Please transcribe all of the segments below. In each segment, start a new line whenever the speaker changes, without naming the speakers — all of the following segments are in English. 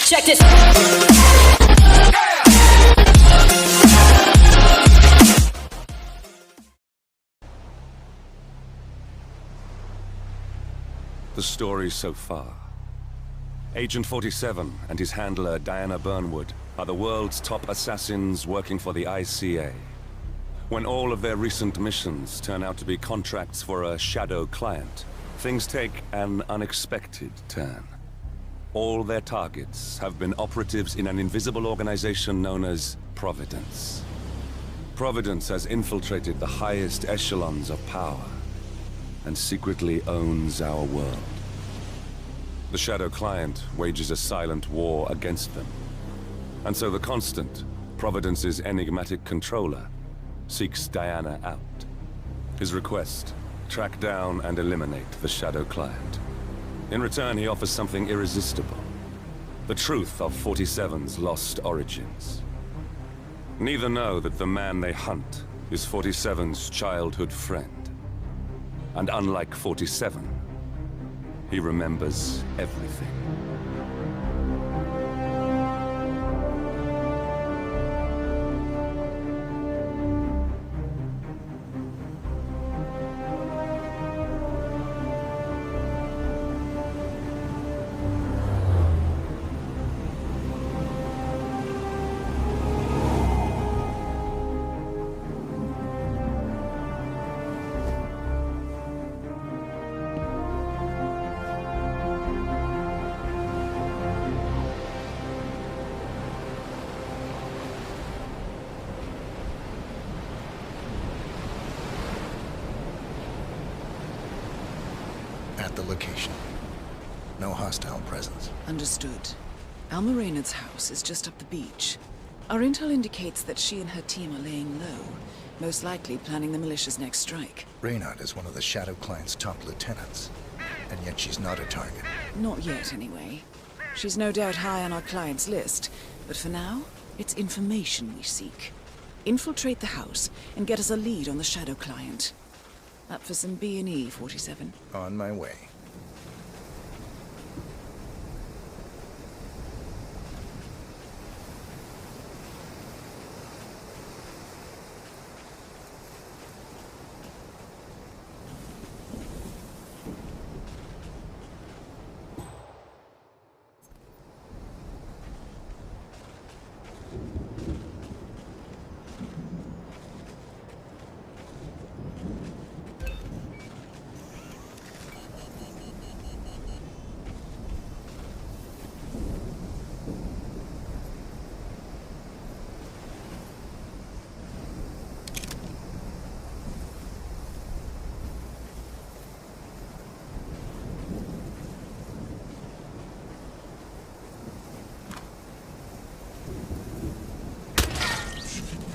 Check this.
The story so far. Agent 47 and his handler Diana Burnwood are the world's top assassins working for the ICA. When all of their recent missions turn out to be contracts for a shadow client, things take an unexpected turn. All their targets have been operatives in an invisible organization known as Providence. Providence has infiltrated the highest echelons of power and secretly owns our world. The shadow client wages a silent war against them. And so the Constant, Providence's enigmatic controller, seeks Diana out. His request: track down and eliminate the shadow client. In return, he offers something irresistible: the truth of 47's lost origins. Neither know that the man they hunt is 47's childhood friend. And unlike 47, he remembers everything.
At the location. No hostile presence.
Understood. Alma Reynard's house is just up the beach. Our intel indicates that she and her team are laying low, most likely planning the militia's next strike.
Reynard is one of the Shadow Client's top lieutenants, and yet she's not a target.
Not yet, anyway. She's no doubt high on our client's list, but for now, it's information we seek. Infiltrate the house and get us a lead on the Shadow Client. Up for some B&E, 47.
On my way.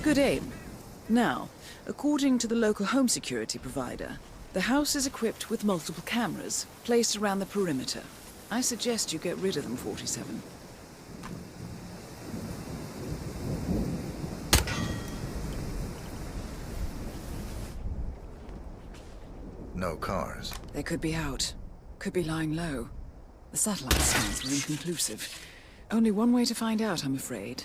Good aim. Now, according to the local home security provider, the house is equipped with multiple cameras placed around the perimeter. I suggest you get rid of them, 47.
No cars.
They could be out. Could be lying low. The satellite scans were inconclusive. Only one way to find out, I'm afraid.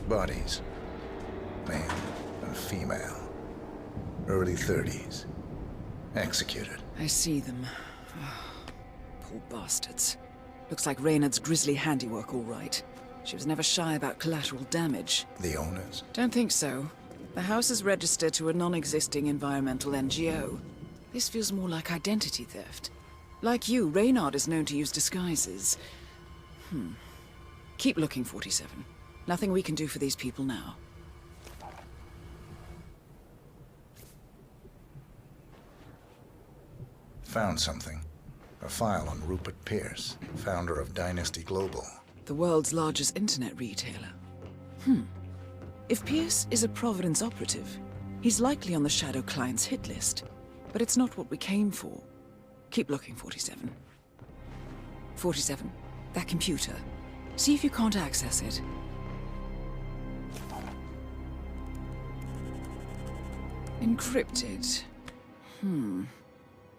Bodies. Male and female. Early 30s. Executed.
I see them. Poor bastards. Looks like Reynard's grisly handiwork, all right. She was never shy about collateral damage.
The owners?
Don't think so. The house is registered to a non-existing environmental NGO. This feels more like identity theft. Like you, Reynard is known to use disguises. Keep looking, 47. Nothing we can do for these people now.
found something. A file on Rupert Pierce, founder of Dynasty Global.
The world's largest internet retailer. If Pierce is a Providence operative, he's likely on the Shadow Client's hit list. But it's not what we came for. Keep looking, 47. 47, that computer. See if you can't access it. Encrypted.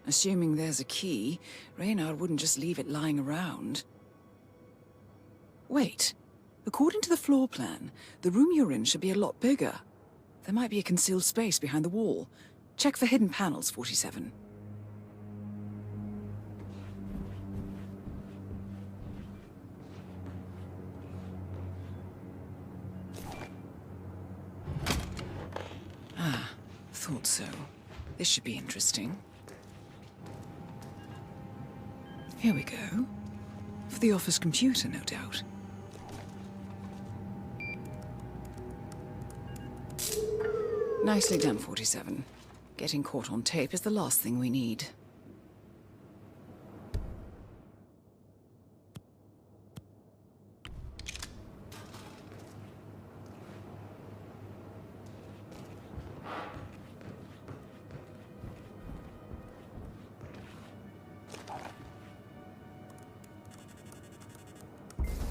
Assuming there's a key, Reynard wouldn't just leave it lying around. Wait. According to the floor plan, the room you're in should be a lot bigger. There might be a concealed space behind the wall. Check for hidden panels, 47. Thought so. This should be interesting. Here we go. For the office computer, no doubt. Nicely done, 47. Getting caught on tape is the last thing we need.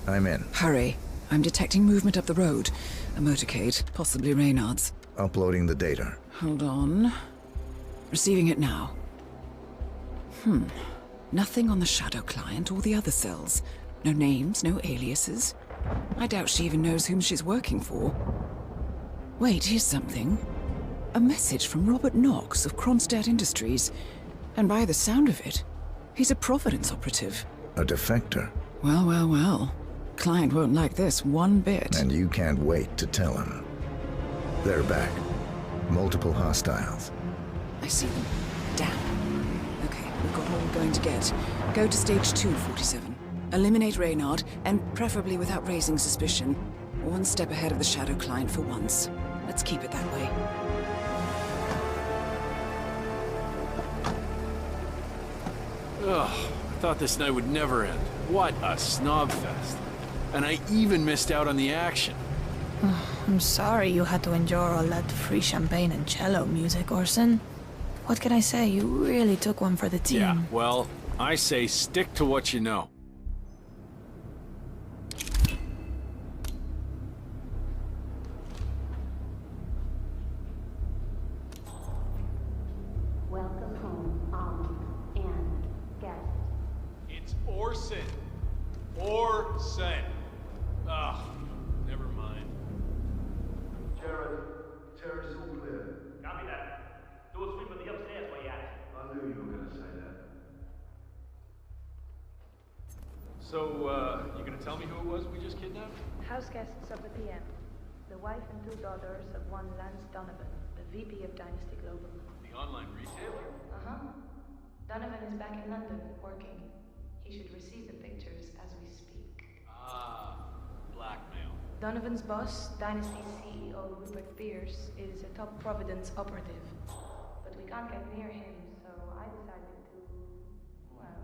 I'm in.
Hurry. I'm detecting movement up the road. A motorcade, possibly Reynard's.
Uploading the data.
Hold on. Receiving it now. Nothing on the Shadow Client or the other cells. No names, no aliases. I doubt she even knows whom she's working for. Wait, here's something. A message from Robert Knox of Kronstadt Industries. And by the sound of it, he's a Providence operative.
A defector.
Well, well, well. Client won't like this one bit.
And you can't wait to tell him. They're back. Multiple hostiles.
I see them. Damn. Okay, we've got all we're going to get. Go to stage 2, 47. Eliminate Reynard, and preferably without raising suspicion. One step ahead of the Shadow Client for once. Let's keep it that way.
Ugh, I thought this night would never end. What a snobfest. And I even missed out on the action.
I'm sorry you had to endure all that free champagne and cello music, Orson. What can I say? You really took one for the team.
Yeah, well, I say stick to what you know.
Welcome home, and guests.
It's Orson. Orson. Ugh, never mind.
Jared, terrace all clear.
Copy that. Do a sweep of the upstairs while you're at it.
I knew you were going to say that.
So, you gonna tell me who it was we just kidnapped?
House guests of the PM. The wife and 2 daughters of one Lance Donovan, the VP of Dynasty Global.
The online retailer?
Uh-huh. Donovan is back in London, working. He should receive the pictures as we speak.
Ah, blackmail.
Donovan's boss, Dynasty CEO Rupert Pierce, is a top Providence operative. But we can't get near him, so I decided to, well,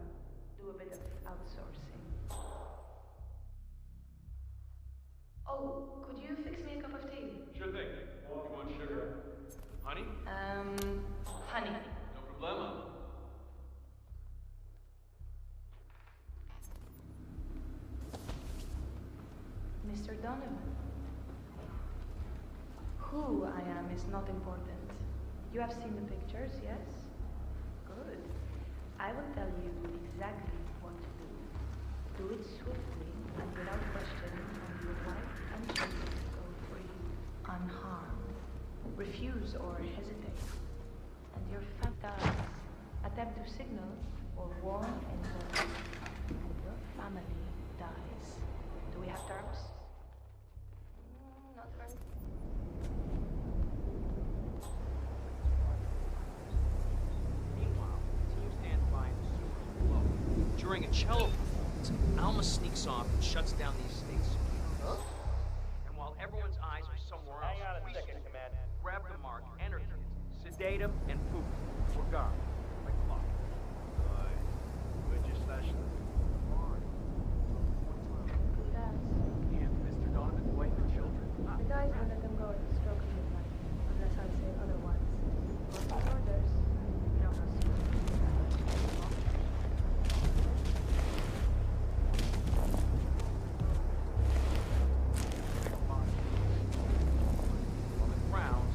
do a bit of outsourcing. Oh, could you fix me a cup of tea?
Sure thing. You want sugar? Honey?
Honey.
No problema.
Mr. Donovan. Who I am is not important. You have seen the pictures, yes? Good. I will tell you exactly what to do. Do it swiftly and without question, and your wife and children go free, unharmed. Refuse or hesitate, and your dies. Attempt to signal or warn anyone, and your family dies. Do we have terms? Not very.
Meanwhile, team stands by in the sewer below. During a cello performance, Alma sneaks off and shuts down the estate's security. And while everyone's eyes are somewhere else,
Hang on a
we
second,
sweep,
Command.
grab the mark, enter kids, sedate them, and poof, we're gone. Like clock.
specialist.
Who does?
And Mr. Donovan's wife and children.
The guys will let them go at the stroke of midnight, unless I say otherwise. Marching orders. You know how soon.
On the grounds,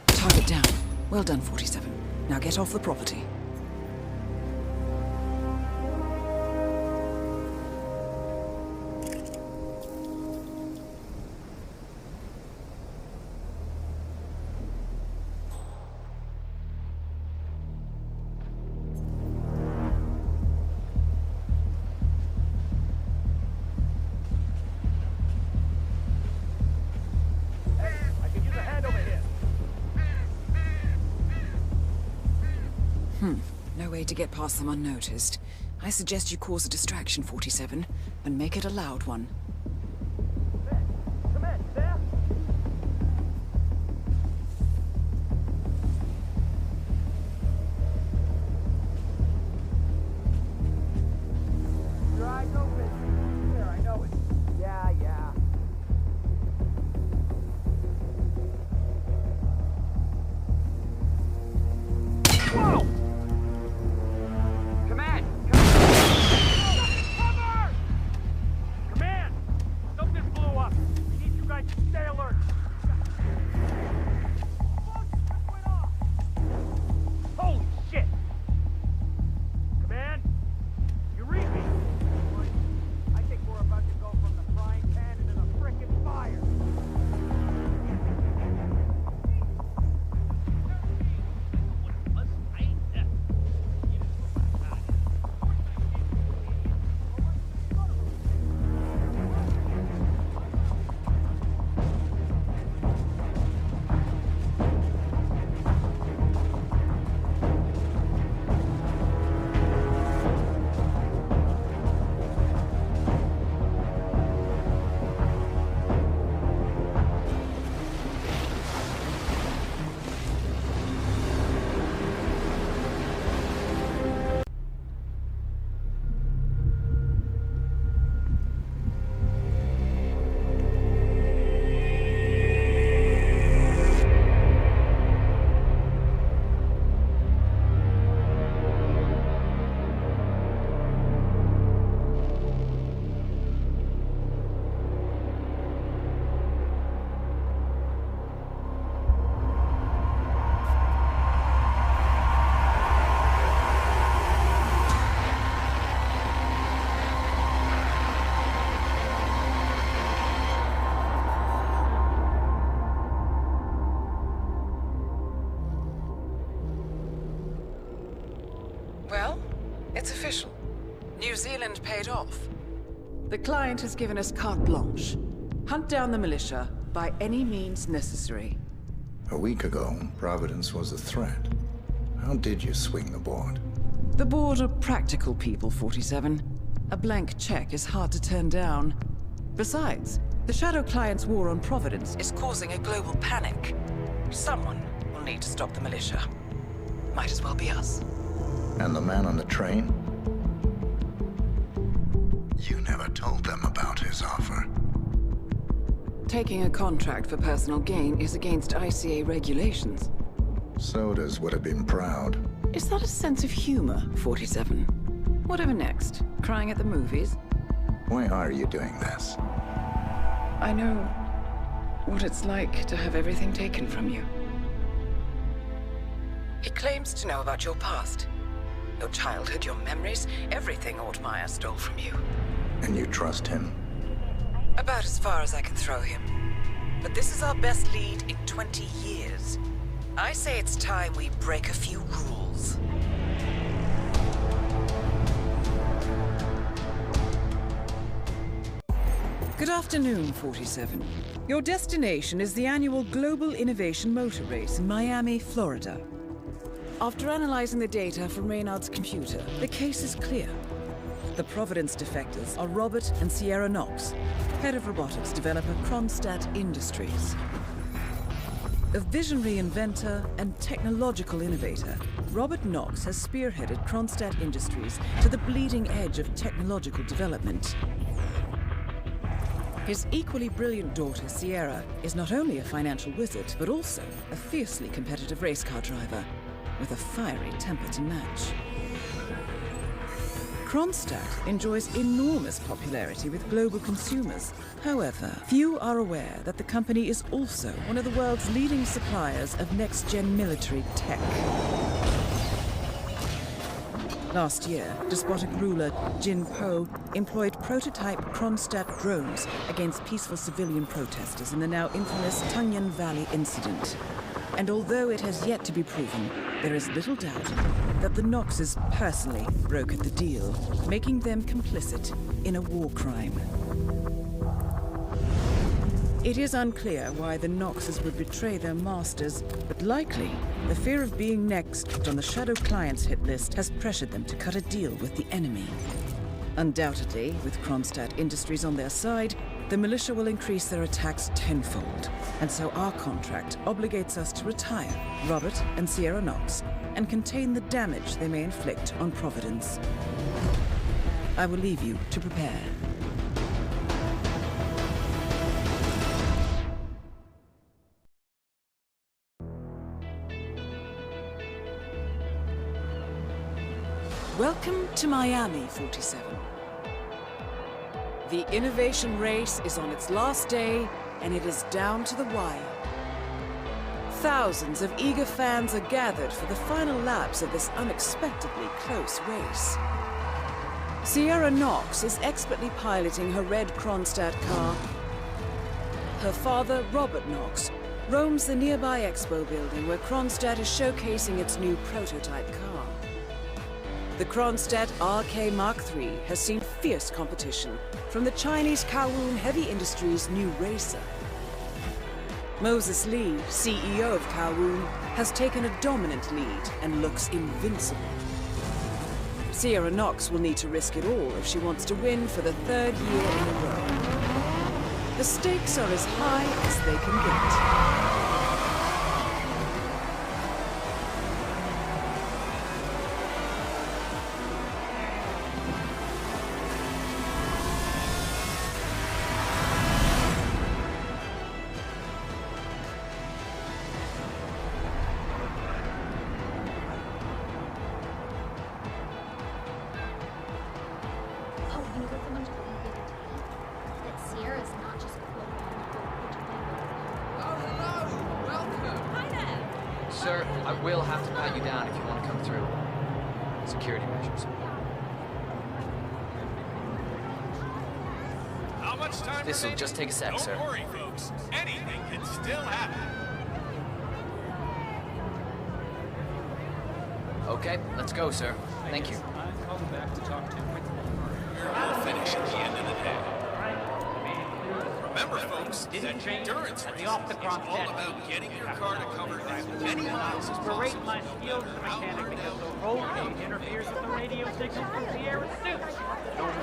Target down. Well done, 47. Now get off the property.
I can use a hand over here.
No way to get past them unnoticed. I suggest you cause a distraction, 47, and make it a loud one.
Come in, there. Your eyes open. There, I know it. Yeah, yeah. Whoa! Command! Command!
It's official. New Zealand paid off. The client has given us carte blanche. Hunt down the militia by any means necessary.
A week ago, Providence was a threat. How did you swing the board?
The board are practical people, 47. A blank check is hard to turn down. Besides, the Shadow Client's war on Providence is causing a global panic. Someone will need to stop the militia. Might as well be us.
And the man on the train? You never told them about his offer.
Taking a contract for personal gain is against ICA regulations.
Sodas would have been proud.
Is that a sense of humor, 47? Whatever next? Crying at the movies?
Why are you doing this?
I know what it's like to have everything taken from you. He claims to know about your past. Your childhood, your memories, everything Altmaier stole from you.
And you trust him?
About as far as I can throw him. But this is our best lead in 20 years. I say it's time we break a few rules. Good afternoon, 47. Your destination is the annual Global Innovation Motor Race in Miami, Florida. After analyzing the data from Reynard's computer, the case is clear. The Providence defectors are Robert and Sierra Knox, head of robotics developer Kronstadt Industries. A visionary inventor and technological innovator, Robert Knox has spearheaded Kronstadt Industries to the bleeding edge of technological development. His equally brilliant daughter, Sierra, is not only a financial wizard, but also a fiercely competitive race car driver, with a fiery temper to match. Kronstadt enjoys enormous popularity with global consumers. However, few are aware that the company is also one of the world's leading suppliers of next-gen military tech. Last year, despotic ruler Jin Po employed prototype Kronstadt drones against peaceful civilian protesters in the now infamous Tungan Valley incident. And although it has yet to be proven, there is little doubt that the Knoxes personally brokered the deal, making them complicit in a war crime. It is unclear why the Knoxes would betray their masters, but likely the fear of being next on the Shadow Client's hit list has pressured them to cut a deal with the enemy. Undoubtedly, with Kronstadt Industries on their side, the militia will increase their attacks tenfold, and so our contract obligates us to retire Robert and Sierra Knox and contain the damage they may inflict on Providence. I will leave you to prepare. Welcome to Miami, 47. The innovation race is on its last day, and it is down to the wire. Thousands of eager fans are gathered for the final laps of this unexpectedly close race. Sierra Knox is expertly piloting her red Kronstadt car. Her father, Robert Knox, roams the nearby expo building where Kronstadt is showcasing its new prototype car. The Kronstadt RK Mark III has seen fierce competition from the Chinese Kowloon Heavy Industries' new racer. Moses Lee, CEO of Kowloon, has taken a dominant lead and looks invincible. Sierra Knox will need to risk it all if she wants to win for the third year in a row. The stakes are as high as they can get.
Sir, I will have to pat you down if you want to come through. Security measures.
How much time
This'll
remaining?
just take a sec, sir.
Don't worry, folks. Anything can still happen.
Okay, let's go, sir. Thank you.
I've come back
didn't change.
endurance
At
race
the off-the-cross
is all about getting your car to cover as many miles as
Berate
possible.
my skills as a mechanic because the roll cage interferes with the radio signal from Sierra suit. No more.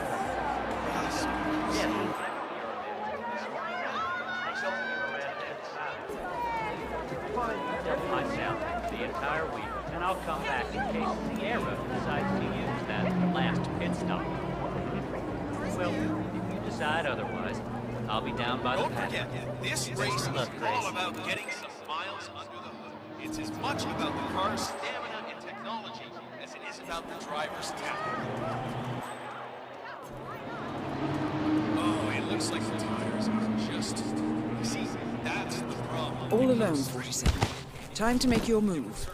Yes. Myself the entire week, and I'll come back in case Sierra decides to use that last pit stop. Well, if you decide otherwise, I'll be down by the
Don't
paddock.
forget, this race is all about getting some miles under the hood. It's as much about the car's stamina and technology as it is about the driver's talent. Oh, it looks like the tires are just... See, that's the problem.
All alone, 47. Time to make your move.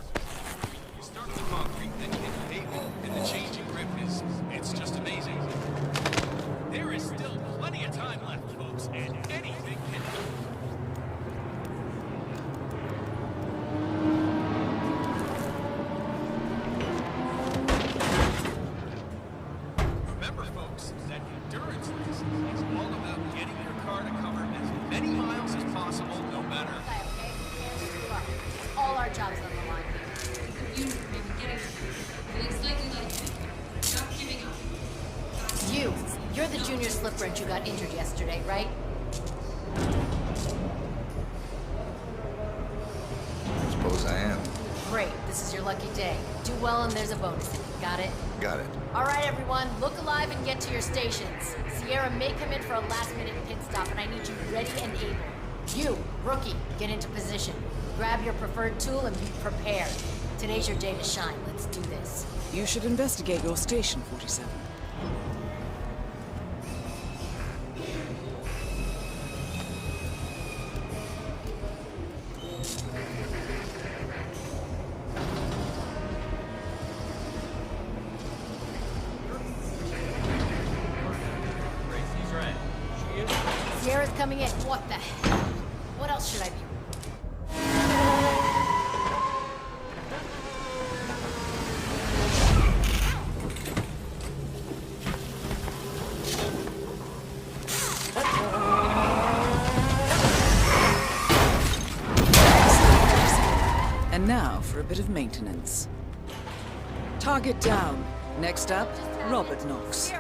You start with concrete, then you hit pavement, and the changing grip is... it's just amazing. There is still plenty of time left, folks, and anything can happen. Remember, folks, that endurance race is all about getting your car to cover as many miles as possible, no matter...
All our jobs on the line here. You're the junior slip wrench who got injured yesterday, right?
Suppose I am.
Great, this is your lucky day. Do well and there's a bonus. Got it?
Got it.
All right, everyone, look alive and get to your stations. Sierra may come in for a last-minute pit stop, and I need you ready and able. You, rookie, get into position. Grab your preferred tool and be prepared. Today's your day to shine. Let's do this.
You should investigate your station, 47.
Sierra's coming in. What the hell? What else should I be?
And now for a bit of maintenance. Target down. Next up, Robert Knox.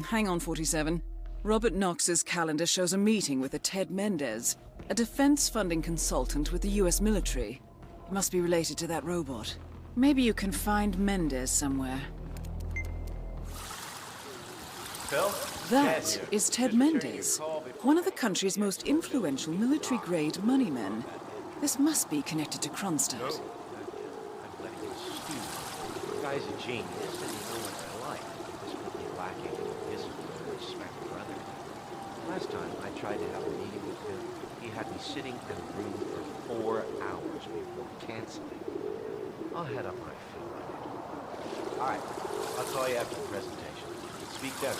Hang on, 47. Robert Knox's calendar shows a meeting with a Ted Mendez, a defense funding consultant with the US military. He must be related to that robot. Maybe you can find Mendez somewhere.
Phil?
That is Ted Mendez, one of the country's most influential military-grade moneymen. This must be connected to Kronstadt.
I'm letting him stew. The guy's a genius, and you know what they're like. Desperately lacking in discipline and respect for others. Last time I tried to have a meeting with him, he had me sitting in a room for 4 hours before canceling. I'll head up my field. All right, I'll call you after the presentation. Speak then.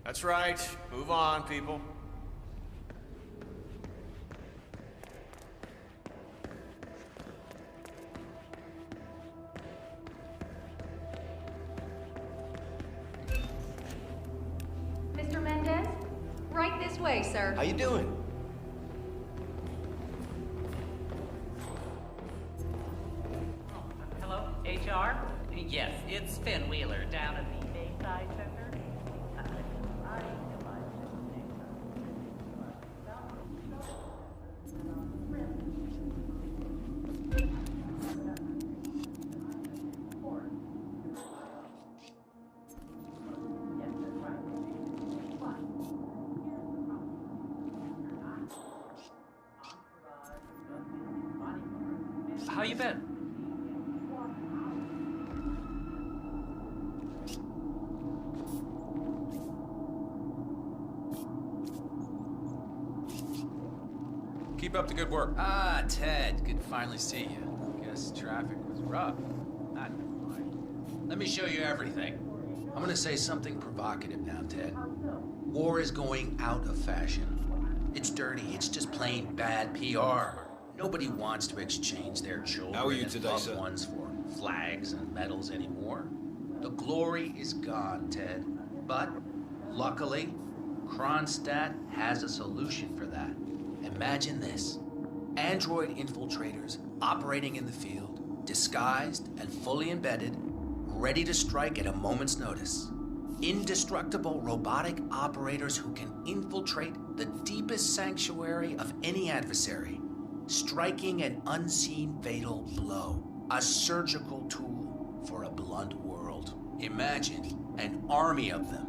That's right. Move on, people.
Mr. Mendez? Right this way, sir.
How you doing?
Hello, HR? Yes, it's Finn Wheeler down at the Bayside Center. How you been?
Keep up the good work.
Ah, Ted, good to finally see you. Guess traffic was rough. Ah, never mind. Let me show you everything. I'm gonna say something provocative now, Ted. War is going out of fashion. It's dirty, it's just plain bad PR. Nobody wants to exchange their children
How are you
and
today,
loved
sir?
ones for flags and medals anymore. The glory is gone, Ted. But, luckily, Kronstadt has a solution for that. Imagine this. Android infiltrators operating in the field, disguised and fully embedded, ready to strike at a moment's notice. Indestructible robotic operators who can infiltrate the deepest sanctuary of any adversary, striking an unseen fatal blow, a surgical tool for a blunt world. Imagine an army of them,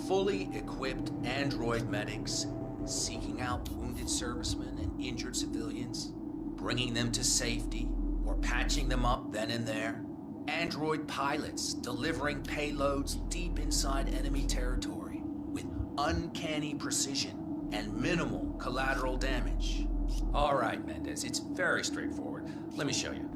fully equipped android medics, seeking out wounded servicemen and injured civilians, bringing them to safety or patching them up then and there. Android pilots delivering payloads deep inside enemy territory with uncanny precision and minimal collateral damage. All right, Mendez, it's very straightforward. Let me show you.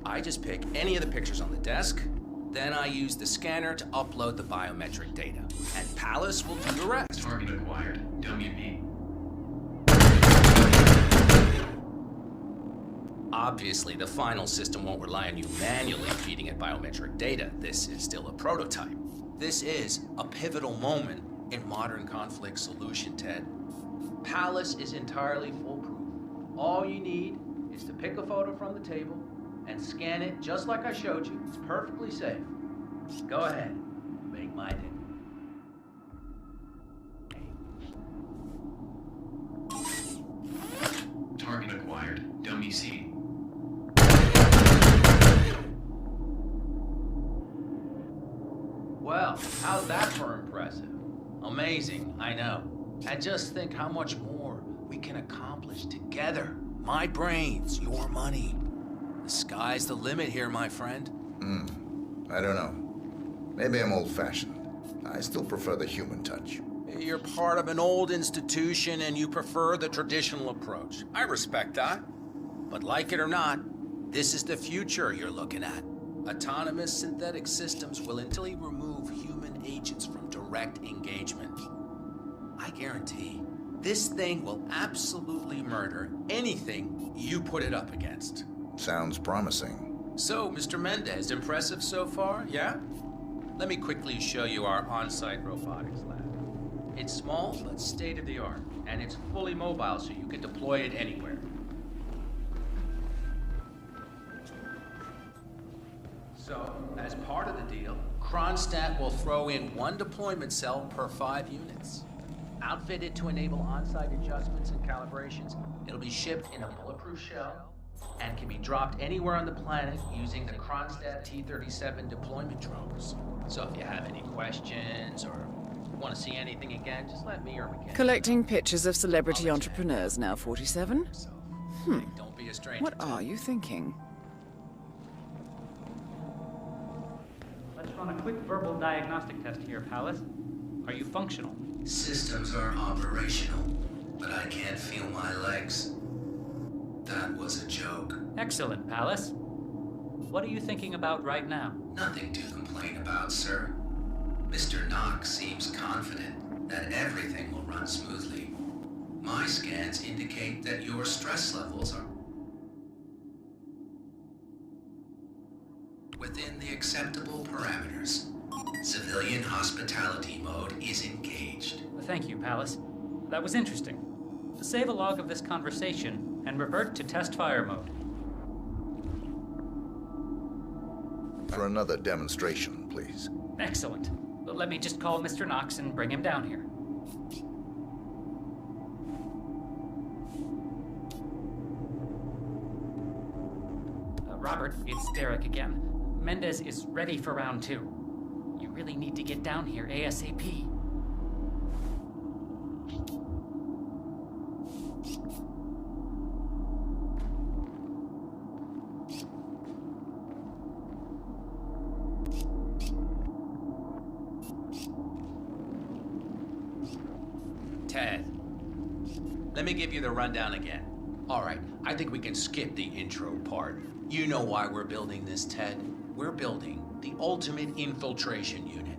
I just pick any of the pictures on the desk, then I use the scanner to upload the biometric data, and Palace will do the rest.
Target acquired. WP.
Obviously, the final system won't rely on you manually feeding it biometric data. This is still a prototype. This is a pivotal moment in modern conflict solution, Ted. Palace is entirely foolproof. All you need is to pick a photo from the table and scan it just like I showed you. It's perfectly safe. Go ahead, make my day.
Target acquired. Dummy C.
Well, how's that for impressive? Amazing, I know. And just think how much more we can accomplish together. My brains, your money. The sky's the limit here, my friend.
I don't know. Maybe I'm old-fashioned. I still prefer the human touch.
You're part of an old institution and you prefer the traditional approach. I respect that. But like it or not, this is the future you're looking at. Autonomous synthetic systems will entirely remove human agents from direct engagement. I guarantee this thing will absolutely murder anything you put it up against.
Sounds promising.
So, Mr. Mendez, impressive so far, yeah? Let me quickly show you our on-site robotics lab. It's small, but state-of-the-art, and it's fully mobile, so you can deploy it anywhere. So, as part of the deal, Kronstadt will throw in one deployment cell per 5 units. Outfitted to enable on-site adjustments and calibrations, it'll be shipped in a bulletproof shell and can be dropped anywhere on the planet using the Kronstadt T-37 deployment drones. So if you have any questions or want to see anything again, just let me or McKenna.
Collecting pictures of celebrity entrepreneurs now, 47?
Don't be a stranger.
What are you thinking?
Let's run a quick verbal diagnostic test here, Palace. Are you functional?
Systems are operational, but I can't feel my legs. That was a joke.
Excellent, Palace. What are you thinking about right now?
Nothing to complain about, sir. Mr. Knox seems confident. that everything will run smoothly. My scans indicate that your stress levels are within the acceptable parameters. Civilian hospitality mode is engaged.
Thank you, Pallas. That was interesting. Save a log of this conversation and revert to test fire mode.
For another demonstration, please.
Excellent. Let me just call Mr. Knox and bring him down here. Robert, it's Derek again. Mendez is ready for round 2. You really need to get down here ASAP.
Ted, let me give you the rundown again. All right, I think we can skip the intro part. You know why we're building this, Ted. We're building the ultimate infiltration unit.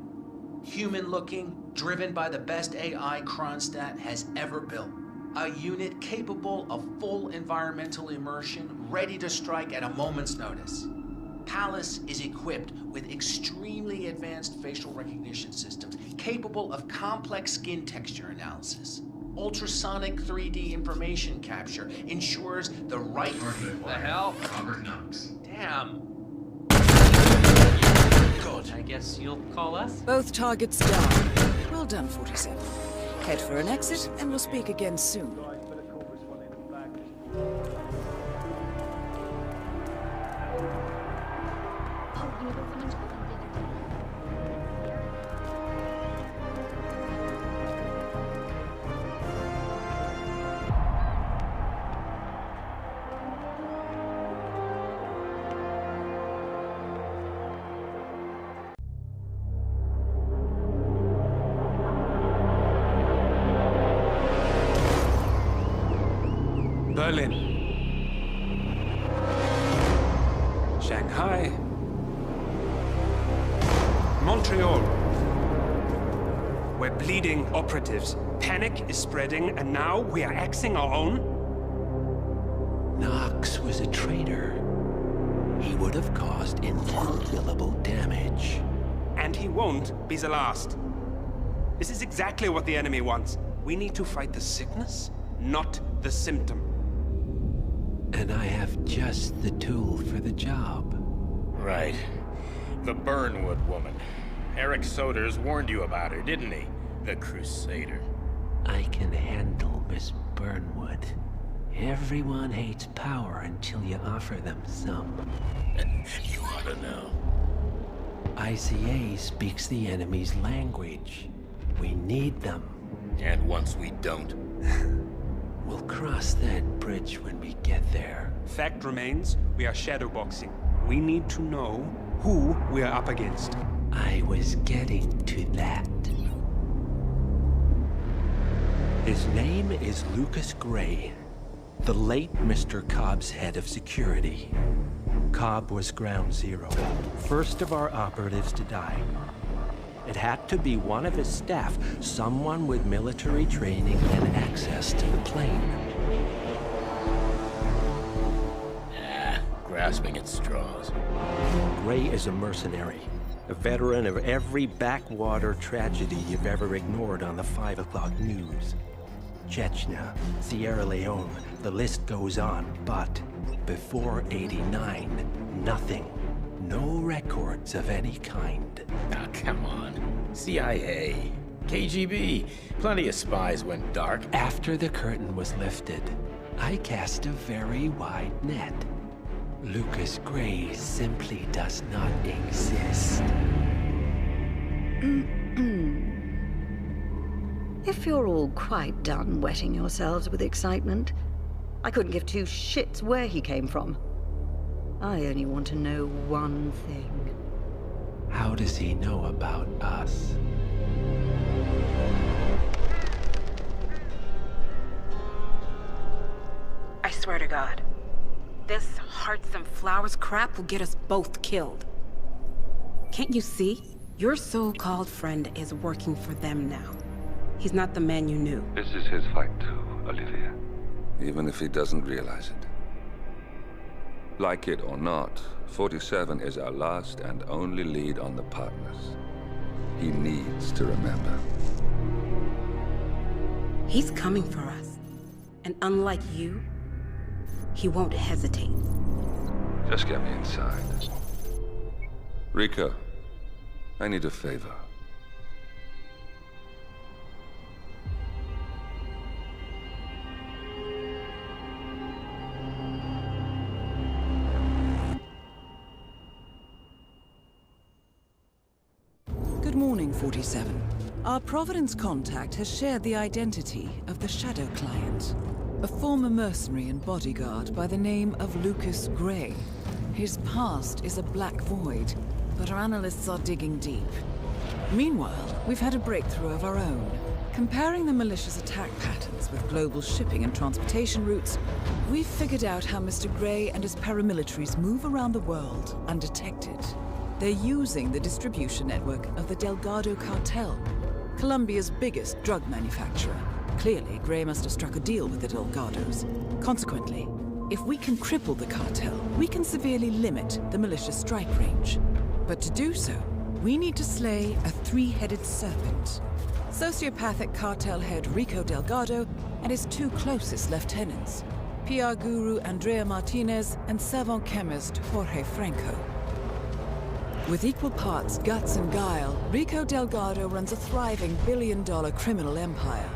Human-looking, driven by the best AI Kronstadt has ever built. A unit capable of full environmental immersion, ready to strike at a moment's notice. Pallas is equipped with extremely advanced facial recognition systems, capable of complex skin texture analysis. Ultrasonic 3D information capture ensures the right...
The
hell?
Robert Knox.
Damn.
Good. I guess you'll call us?
Both targets down. Well done, 47. Head for an exit, and we'll speak again soon.
Berlin. Shanghai.
Montreal. We're bleeding operatives. Panic is spreading, and now we are axing our own?
Knox was a traitor. He would have caused incalculable damage.
And he won't be the last. This is exactly what the enemy wants. We need to fight the sickness, not the symptom.
And I have just the tool for the job.
Right. The Burnwood woman. Eric Soders warned you about her, didn't he? The Crusader.
I can handle Miss Burnwood. Everyone hates power until you offer them some.
You ought to know.
ICA speaks the enemy's language. We need them.
And once we don't...
We'll cross that bridge when we get there.
Fact remains, we are shadowboxing. We need to know who we are up against.
I was getting to that. His name is Lucas Gray, the late Mr. Cobb's head of security. Cobb was ground zero, first of our operatives to die. It had to be one of his staff, someone with military training and access to the plane.
Grasping at straws.
Gray is a mercenary, a veteran of every backwater tragedy you've ever ignored on the 5 o'clock news. Chechnya, Sierra Leone, the list goes on, but before '89, nothing. No records of any kind.
Ah, come on. CIA, KGB, plenty of spies went dark.
After the curtain was lifted, I cast a very wide net. Lucas Gray simply does not exist.
If you're all quite done wetting yourselves with excitement, I couldn't give two shits where he came from. I only want to know one thing.
How does he know about us?
I swear to God, this hearts and flowers crap will get us both killed. Can't you see? Your so-called friend is working for them now. He's not the man you knew.
This is his fight too, Olivia. Even if he doesn't realize it. Like it or not, 47 is our last and only lead on the partners. He needs to remember.
He's coming for us. And unlike you, he won't hesitate.
Just get me inside. Rico, I need a favor.
Good morning, 47. Our Providence contact has shared the identity of the Shadow Client, a former mercenary and bodyguard by the name of Lucas Gray. His past is a black void, but our analysts are digging deep. Meanwhile, we've had a breakthrough of our own. Comparing the malicious attack patterns with global shipping and transportation routes, we've figured out how Mr. Gray and his paramilitaries move around the world undetected. They're using the distribution network of the Delgado cartel, Colombia's biggest drug manufacturer. Clearly, Gray must have struck a deal with the Delgados. Consequently, if we can cripple the cartel, we can severely limit the malicious strike range. But to do so, we need to slay a three-headed serpent. Sociopathic cartel head Rico Delgado and his two closest lieutenants, PR guru Andrea Martinez and savant chemist Jorge Franco. With equal parts guts and guile, Rico Delgado runs a thriving billion-dollar criminal empire.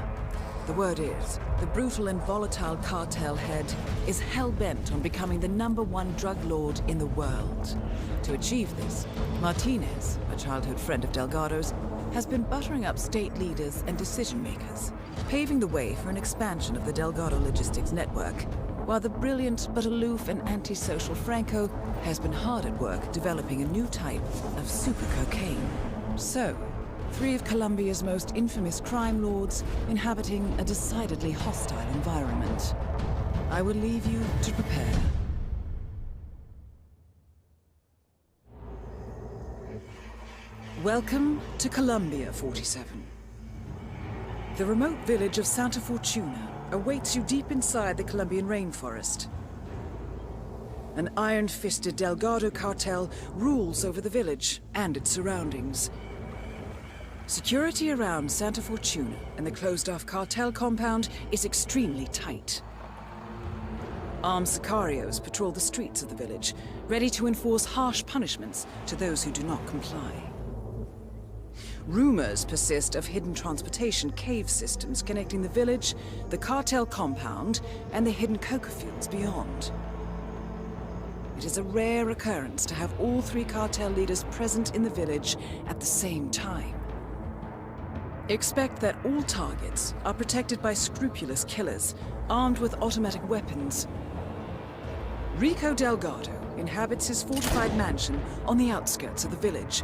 The word is, the brutal and volatile cartel head is hell-bent on becoming the #1 drug lord in the world. To achieve this, Martinez, a childhood friend of Delgado's, has been buttering up state leaders and decision-makers, paving the way for an expansion of the Delgado logistics network, while the brilliant but aloof and antisocial Franco has been hard at work developing a new type of super cocaine. So, three of Colombia's most infamous crime lords inhabiting a decidedly hostile environment. I will leave you to prepare. Welcome to Colombia, 47. The remote village of Santa Fortuna awaits you deep inside the Colombian rainforest. An iron-fisted Delgado cartel rules over the village and its surroundings. Security around Santa Fortuna and the closed-off cartel compound is extremely tight. Armed sicarios patrol the streets of the village, ready to enforce harsh punishments to those who do not comply. Rumors persist of hidden transportation cave systems connecting the village, the cartel compound, and the hidden coca fields beyond. It is a rare occurrence to have all three cartel leaders present in the village at the same time. Expect that all targets are protected by scrupulous killers, armed with automatic weapons. Rico Delgado inhabits his fortified mansion on the outskirts of the village,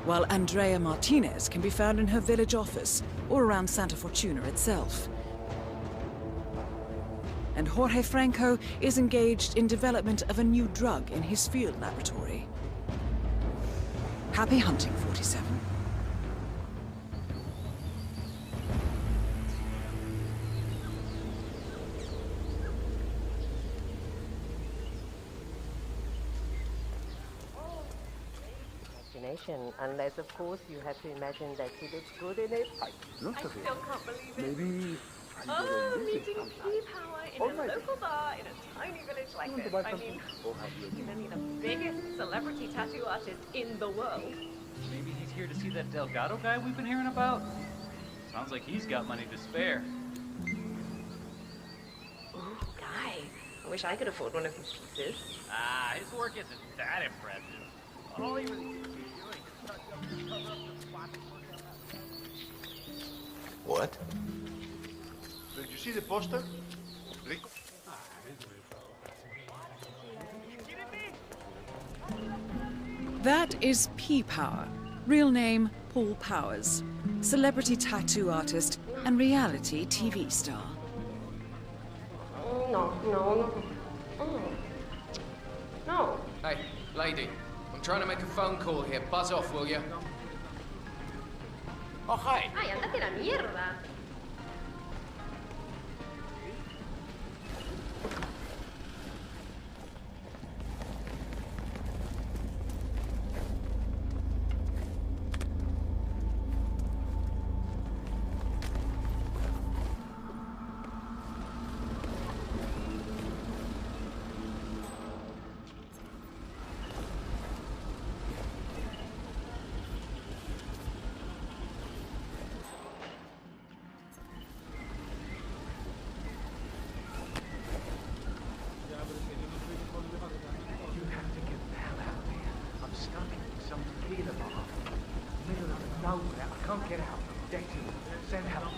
while Andrea Martinez can be found in her village office or around Santa Fortuna itself. And Jorge Franco is engaged in development of a new drug in his field laboratory. Happy hunting, 47.
Unless, of course, you have to imagine that he looks good in it. I
still can't believe it.
Maybe...
meeting P-Power in a local bar in a tiny village like this. I mean, he's only the biggest celebrity tattoo artist in the world.
Maybe he's here to see that Delgado guy we've been hearing about? Sounds like he's got money to spare.
Ooh, guy. I wish I could afford one of his pieces.
Ah, his work isn't that impressive. All he really seems to be doing is touch up and cover up the spots.
What?
Did you see the poster? Rico?
That is P-Power. Real name, Paul Powers. Celebrity tattoo artist and reality TV star.
No. No.
Hey, lady. I'm trying to make a phone call here. Buzz off, will you? Oh, hi.
Ay, ándate la mierda.
I can't get out. Dexter, send help.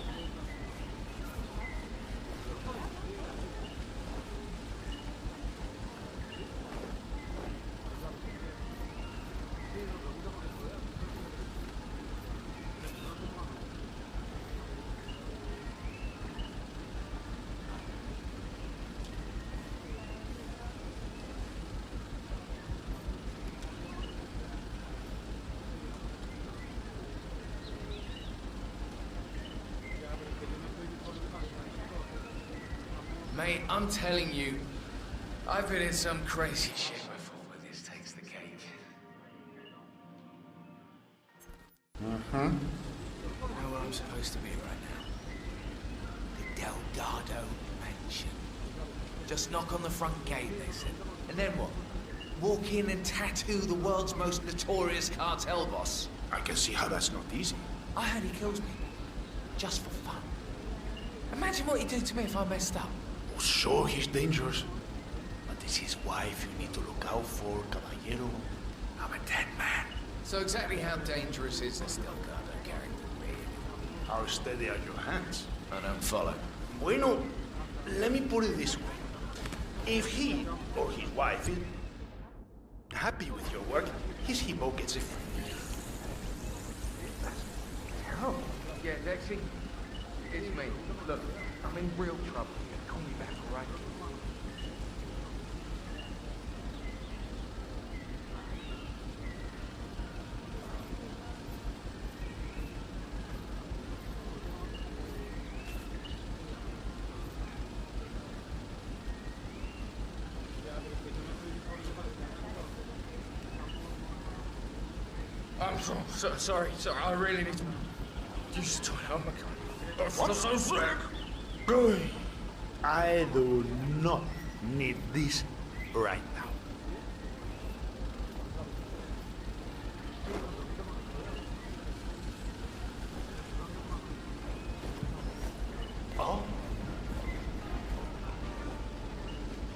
Mate, I'm telling you, I've been in some crazy shit before, but this takes the cake.
Mm-hmm.
You know where I'm supposed to be right now? The Delgado Mansion. Just knock on the front gate, they said. And then what? Walk in and tattoo the world's most notorious cartel boss.
I can see how that's not easy.
I heard he kills people. Just for fun. Imagine what he'd do to me if I messed up.
Oh, sure, he's dangerous. But it's his wife you need to look out for, caballero. I'm a dead man.
So exactly how dangerous is this Delgado character, really?
How steady are your hands?
I don't follow.
Bueno, let me put it this way. If he or his wife is happy with your work, his hippo gets a
Terrible. Yeah, Lexi, it's me. Look, I'm in real trouble. Call me back, all right?
I'm sorry, I really need to use the toilet. Oh my god. I feel so sick.
I do not need this right now. Oh?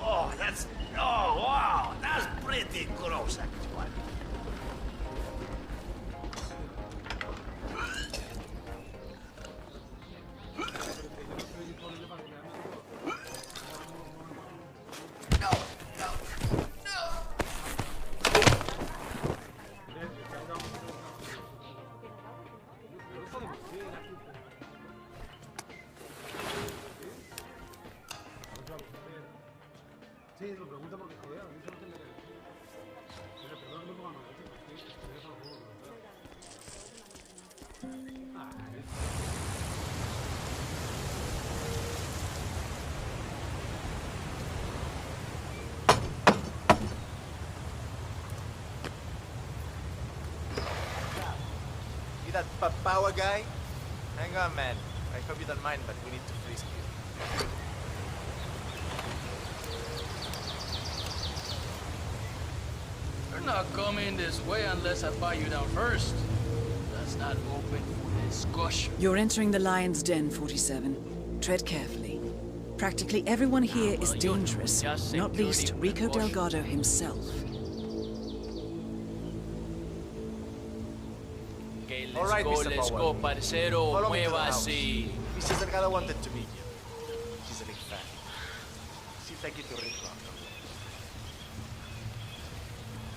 Oh, that's... Oh, wow! That's pretty gross, actually.
You that Papawa guy? Hang on, man. I hope you don't mind, but we need to frisk you.
You're not coming this way unless I buy you down first. That's not open for discussion.
You're entering the Lion's Den, 47. Tread carefully. Practically everyone here is dangerous, not least Rico Delgado himself.
All right,
let's go, parcero. Muévase.
Mrs. Delgado wanted to meet you. She's a big fan. She'll take you to Rico.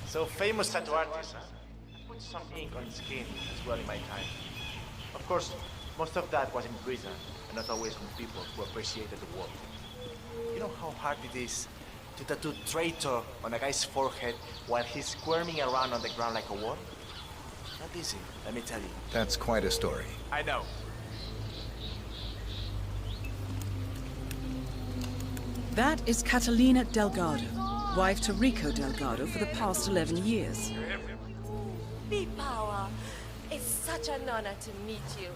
So, famous tattoo artist, huh? I put some ink on his skin as well in my time. Of course, most of that was in prison, and not always with people who appreciated the work. You know how hard it is to tattoo traitor on a guy's forehead while he's squirming around on the ground like a worm? Not easy, let me tell you.
That's quite a story.
I know.
That is Catalina Delgado, wife to Rico Delgado for the past 11 years.
B-Power, it's such an honor to meet you.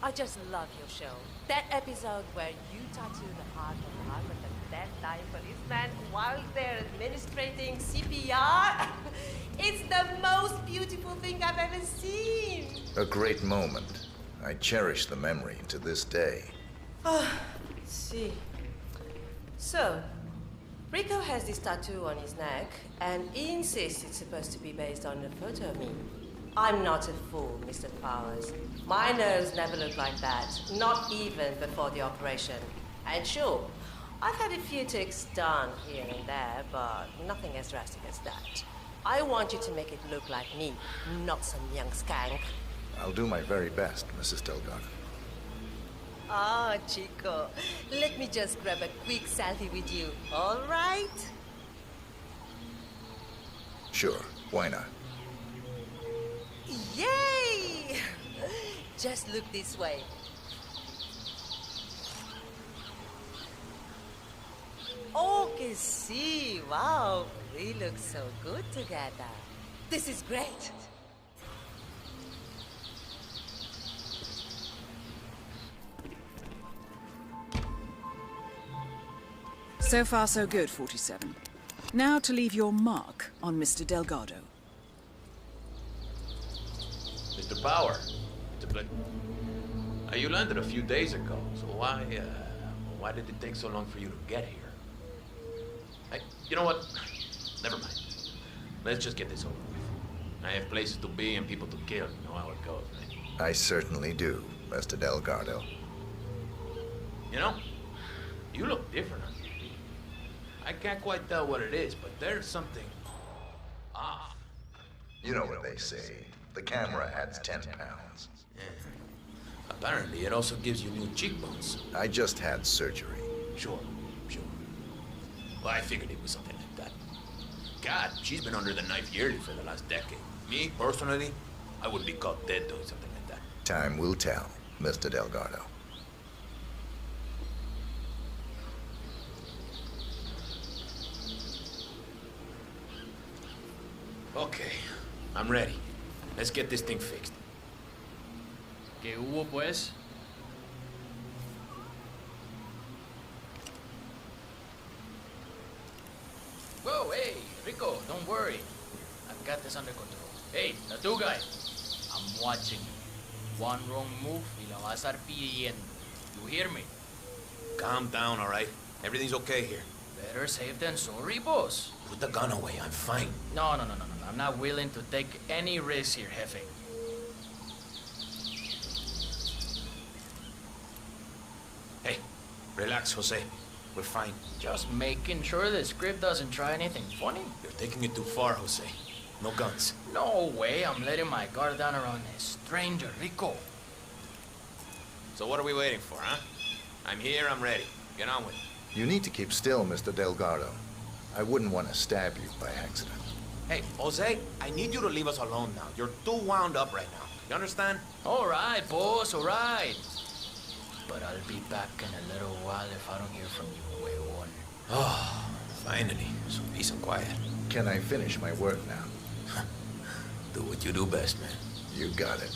I just love your show. That episode where you tattoo the heart of the dead dying policeman while they're administrating CPR. It's the most beautiful thing I've ever seen.
A great moment. I cherish the memory to this day.
See. So, Rico has this tattoo on his neck, and he insists it's supposed to be based on a photo of me. I'm not a fool, Mr. Powers. My nose never looked like that, not even before the operation. And sure, I've had a few ticks done here and there, but nothing as drastic as that. I want you to make it look like me, not some young skank.
I'll do my very best, Mrs. Delgado.
Ah, Chico, let me just grab a quick selfie with you, all right?
Sure, why not?
Yay! Just look this way. Oh, que sí, wow, we look so good together. This is great.
So far, so good, 47. Now to leave your mark on Mr. Delgado.
Mr. Power, it's a pleasure. You landed a few days ago, so why did it take so long for you to get here? You know what? Never mind. Let's just get this over with. I have places to be and people to kill. You know how it goes, right?
I certainly do, Mr. Delgado.
You know, you look different on TV. I can't quite tell what it is, but there's something...
You know what they say. The camera adds 10 pounds.
Yeah. Apparently, it also gives you new cheekbones.
I just had surgery.
Sure. Well, I figured it was something like that. God, she's been under the knife yearly for the last decade. Me, personally, I would be caught dead doing something like that.
Time will tell, Mr. Delgado.
Okay, I'm ready. Let's get this thing fixed.
¿Qué hubo, pues? Whoa, hey, Rico, don't worry. I've got this under control. Hey, tattoo guy, I'm watching you. One wrong move y la vas a estar pidiendo. You hear me?
Calm down, all right? Everything's okay here.
Better safe than sorry, boss.
Put the gun away, I'm fine.
No. I'm not willing to take any risks here, Jefe.
Hey, relax, Jose. We're fine.
Just making sure the script doesn't try anything funny.
You're taking it too far, Jose. No guns.
No way I'm letting my guard down around a stranger, Rico.
So what are we waiting for, huh? I'm here, I'm ready. Get on with it.
You need to keep still, Mr. Delgado. I wouldn't want to stab you by accident.
Hey, Jose, I need you to leave us alone now. You're too wound up right now. You understand?
All right, boss, all right. But I'll be back in a little while if I don't hear from you, huevón.
Oh, finally. Some peace and quiet.
Can I finish my work now?
Do what you do best, man.
You got it.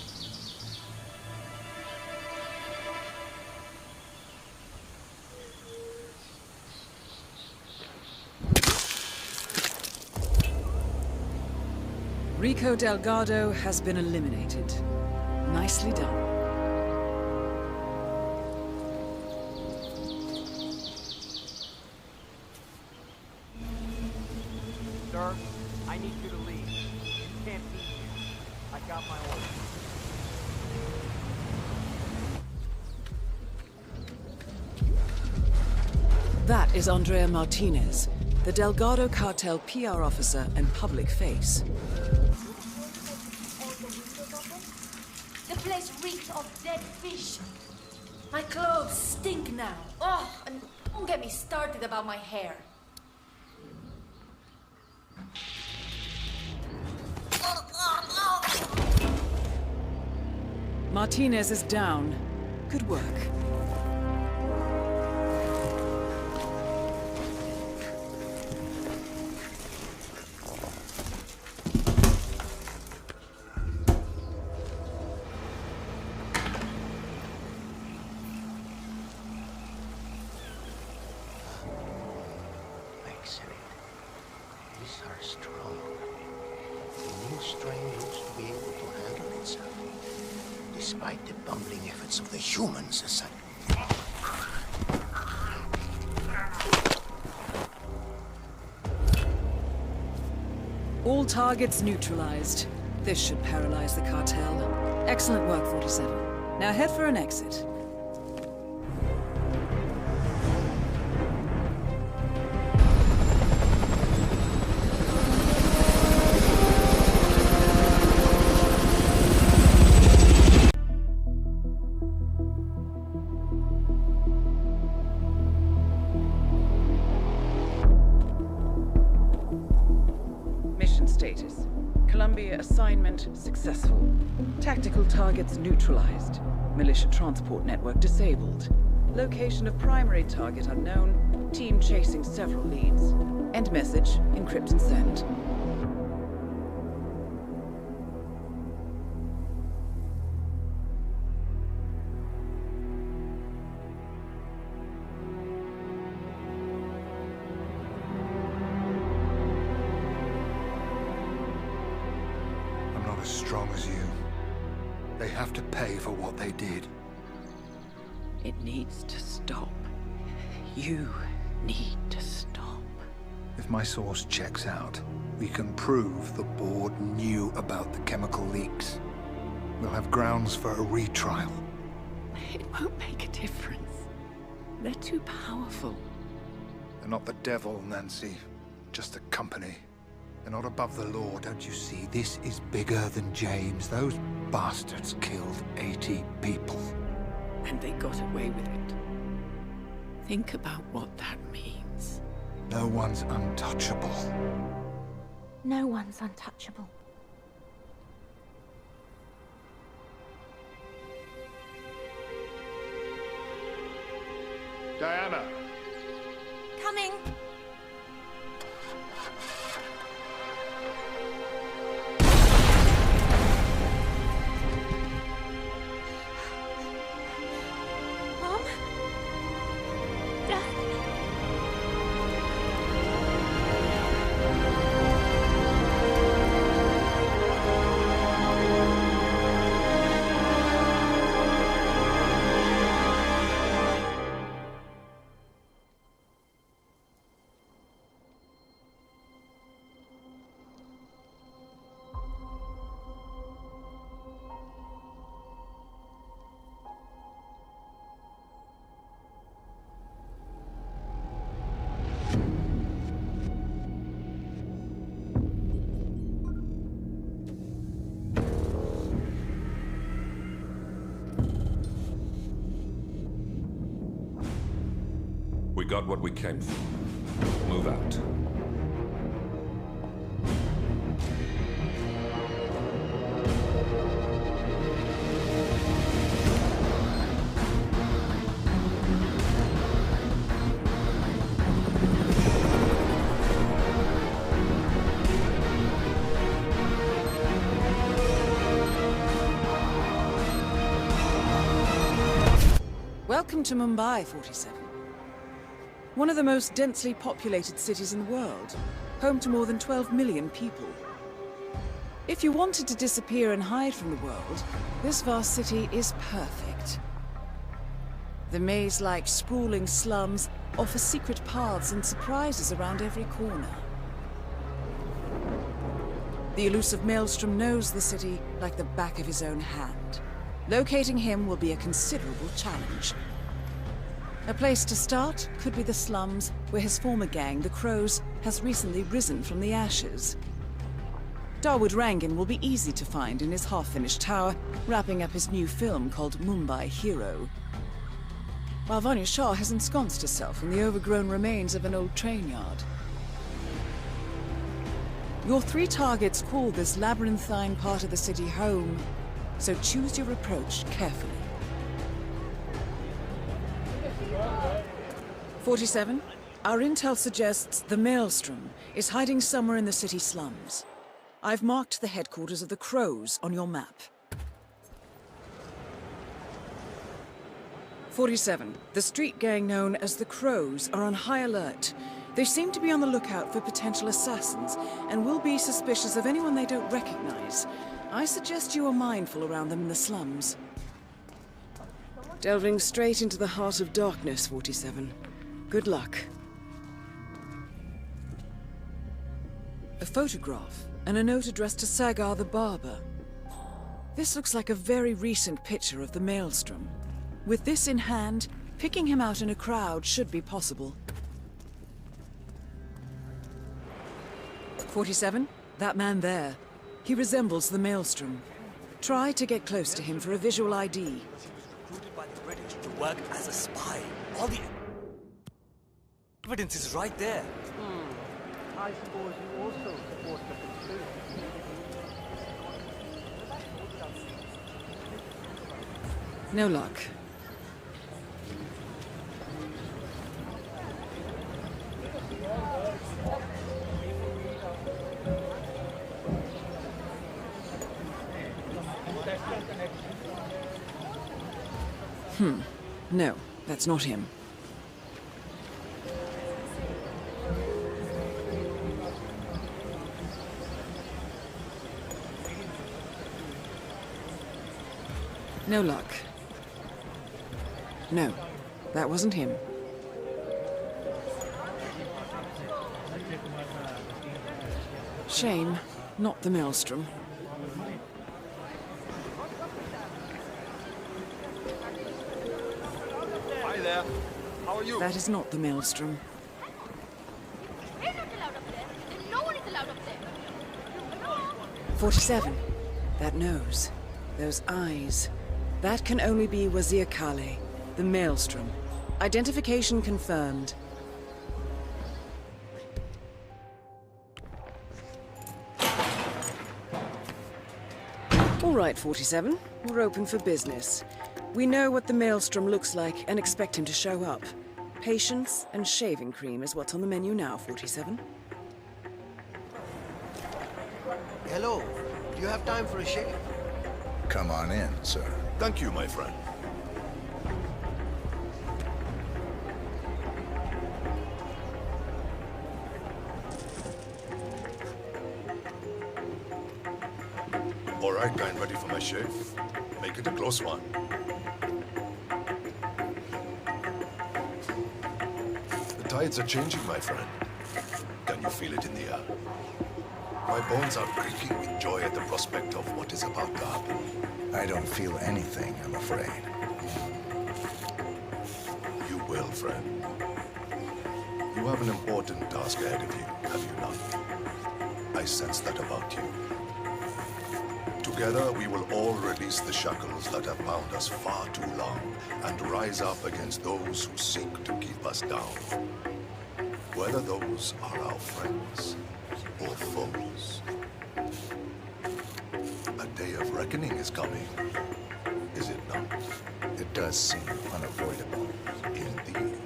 Rico Delgado has been eliminated. Nicely done.
Sir, I need you to leave. You can't be here. I got my orders.
That is Andrea Martinez, the Delgado cartel PR officer and public face.
The place reeks of dead fish. My clothes stink now. Oh, and don't get me started about my hair.
Martinez is down. Good work.
Excellent. These are strong. The new strain looks to be able to handle itself, despite the bumbling efforts of the humans aside.
All targets neutralized. This should paralyze the cartel. Excellent work, 47. Now head for an exit. Mission status. Colombia assignment successful. Tactical targets neutralized. Militia transport network disabled. Location of primary target unknown. Team chasing several leads. End message. Encrypt and send.
I'm not as strong as you. They have to pay for what they did.
It needs to stop. You need to stop.
If my source checks out, we can prove the board knew about the chemical leaks. We'll have grounds for a retrial.
It won't make a difference. They're too powerful.
They're not the devil, Nancy. Just a company. They're not above the law, don't you see? This is bigger than James. Those bastards killed 80 people.
And they got away with it. Think about what that means.
No one's untouchable.
No one's untouchable.
Diana!
Coming! Mom? Dad?
We got what we came for. Move out.
Welcome to Mumbai, 47. One of the most densely populated cities in the world, home to more than 12 million people. If you wanted to disappear and hide from the world, this vast city is perfect. The maze-like sprawling slums offer secret paths and surprises around every corner. The elusive Maelstrom knows the city like the back of his own hand. Locating him will be a considerable challenge. A place to start could be the slums, where his former gang, the Crows, has recently risen from the ashes. Dawood Rangan will be easy to find in his half-finished tower, wrapping up his new film called Mumbai Hero. While Vanya Shah has ensconced herself in the overgrown remains of an old train yard. Your three targets call this labyrinthine part of the city home, so choose your approach carefully. 47, our intel suggests the Maelstrom is hiding somewhere in the city slums. I've marked the headquarters of the Crows on your map. 47, the street gang known as the Crows are on high alert. They seem to be on the lookout for potential assassins and will be suspicious of anyone they don't recognize. I suggest you are mindful around them in the slums. Delving straight into the heart of darkness, 47. Good luck. A photograph and a note addressed to Sagar the barber. This looks like a very recent picture of the Maelstrom. With this in hand, picking him out in a crowd should be possible. 47, that man there. He resembles the Maelstrom. Try to get close to him for a visual ID.
He was recruited by the British to work as a spy. All the evidence is right there.
I suppose you also support the conspiracy.
No luck. No, that's not him. No luck. No, that wasn't him. Shame, not the Maelstrom.
Hi there. How are you?
That is not the Maelstrom.
We're not allowed up there, and no one is allowed up there.
47. That nose. Those eyes. That can only be Wazir Kale, the Maelstrom. Identification confirmed. All right, 47. We're open for business. We know what the Maelstrom looks like and expect him to show up. Patience and shaving cream is what's on the menu now, 47.
Hello. Do you have time for a shave?
Come on in, sir.
Thank you, my friend. All right, I'm ready for my shave. Make it a close one. The tides are changing, my friend. Can you feel it in the air? My bones are creaking with joy at the prospect of what is about to happen.
I don't feel anything, I'm afraid.
You will, friend. You have an important task ahead of you, have you not? I sense that about you. Together, we will all release the shackles that have bound us far too long and rise up against those who seek to keep us down. Whether those are our friends or foes. A day of reckoning is coming, is it not?
It does seem unavoidable.
Indeed.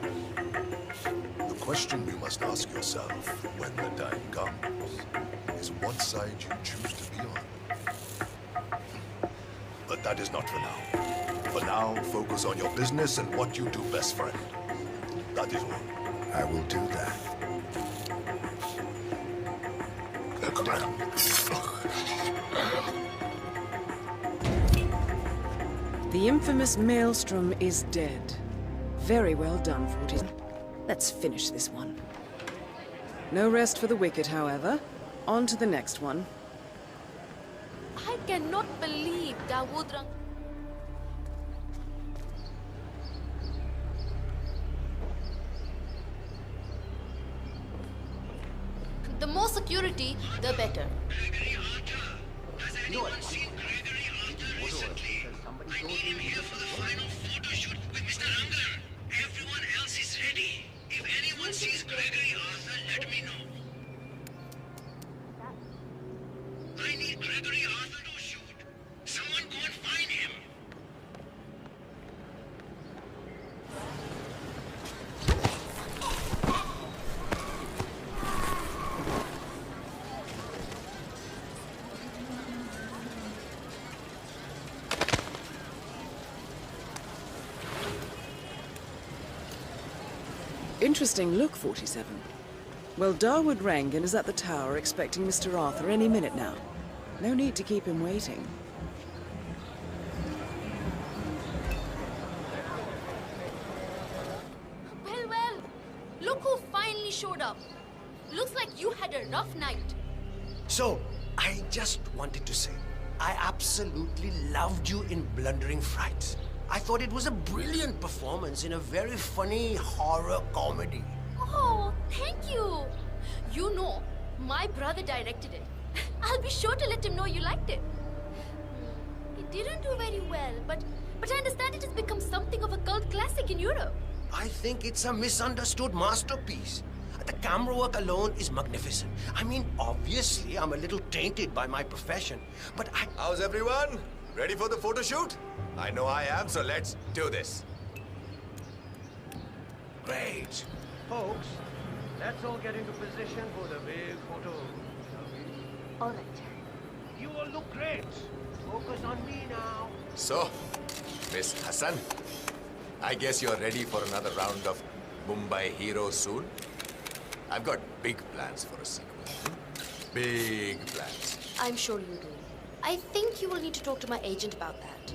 The question you must ask yourself when the time comes is what side you choose to be on. But that is not for now. For now, focus on your business and what you do best, friend. That is all.
I will do that.
The infamous Maelstrom is dead. Very well done, 40. Let's finish this one. No rest for the wicked, however. On to the next one.
I cannot believe Dawood. The more security, the better.
Has anyone seen Gregory Arthur recently? I need him here for the final photo shoot with Mr. Unger. Everyone else is ready. If anyone sees Gregory Arthur, let me know. I need Gregory Arthur to shoot. Someone go and
Interesting look, 47. Well, Darwood Rangan is at the tower expecting Mr. Arthur any minute now. No need to keep him waiting.
Well, look who finally showed up. Looks like you had a rough night.
So, I just wanted to say, I absolutely loved you in Blundering Frights. I thought it was a brilliant performance in a very funny horror comedy.
Oh, thank you. You know, my brother directed it. I'll be sure to let him know you liked it. It didn't do very well, but I understand it has become something of a cult classic in Europe.
I think it's a misunderstood masterpiece. The camera work alone is magnificent. I mean, obviously, I'm a little tainted by my profession, but
How's everyone? Ready for the photo shoot? I know I am, so let's do this.
Great.
Folks, let's all get into position for the big photo.
All right.
You all look great. Focus on me now.
So, Miss Hassan, I guess you're ready for another round of Mumbai Heroes soon? I've got big plans for a sequel. Big plans.
I'm sure you do. I think you will need to talk to my agent about that.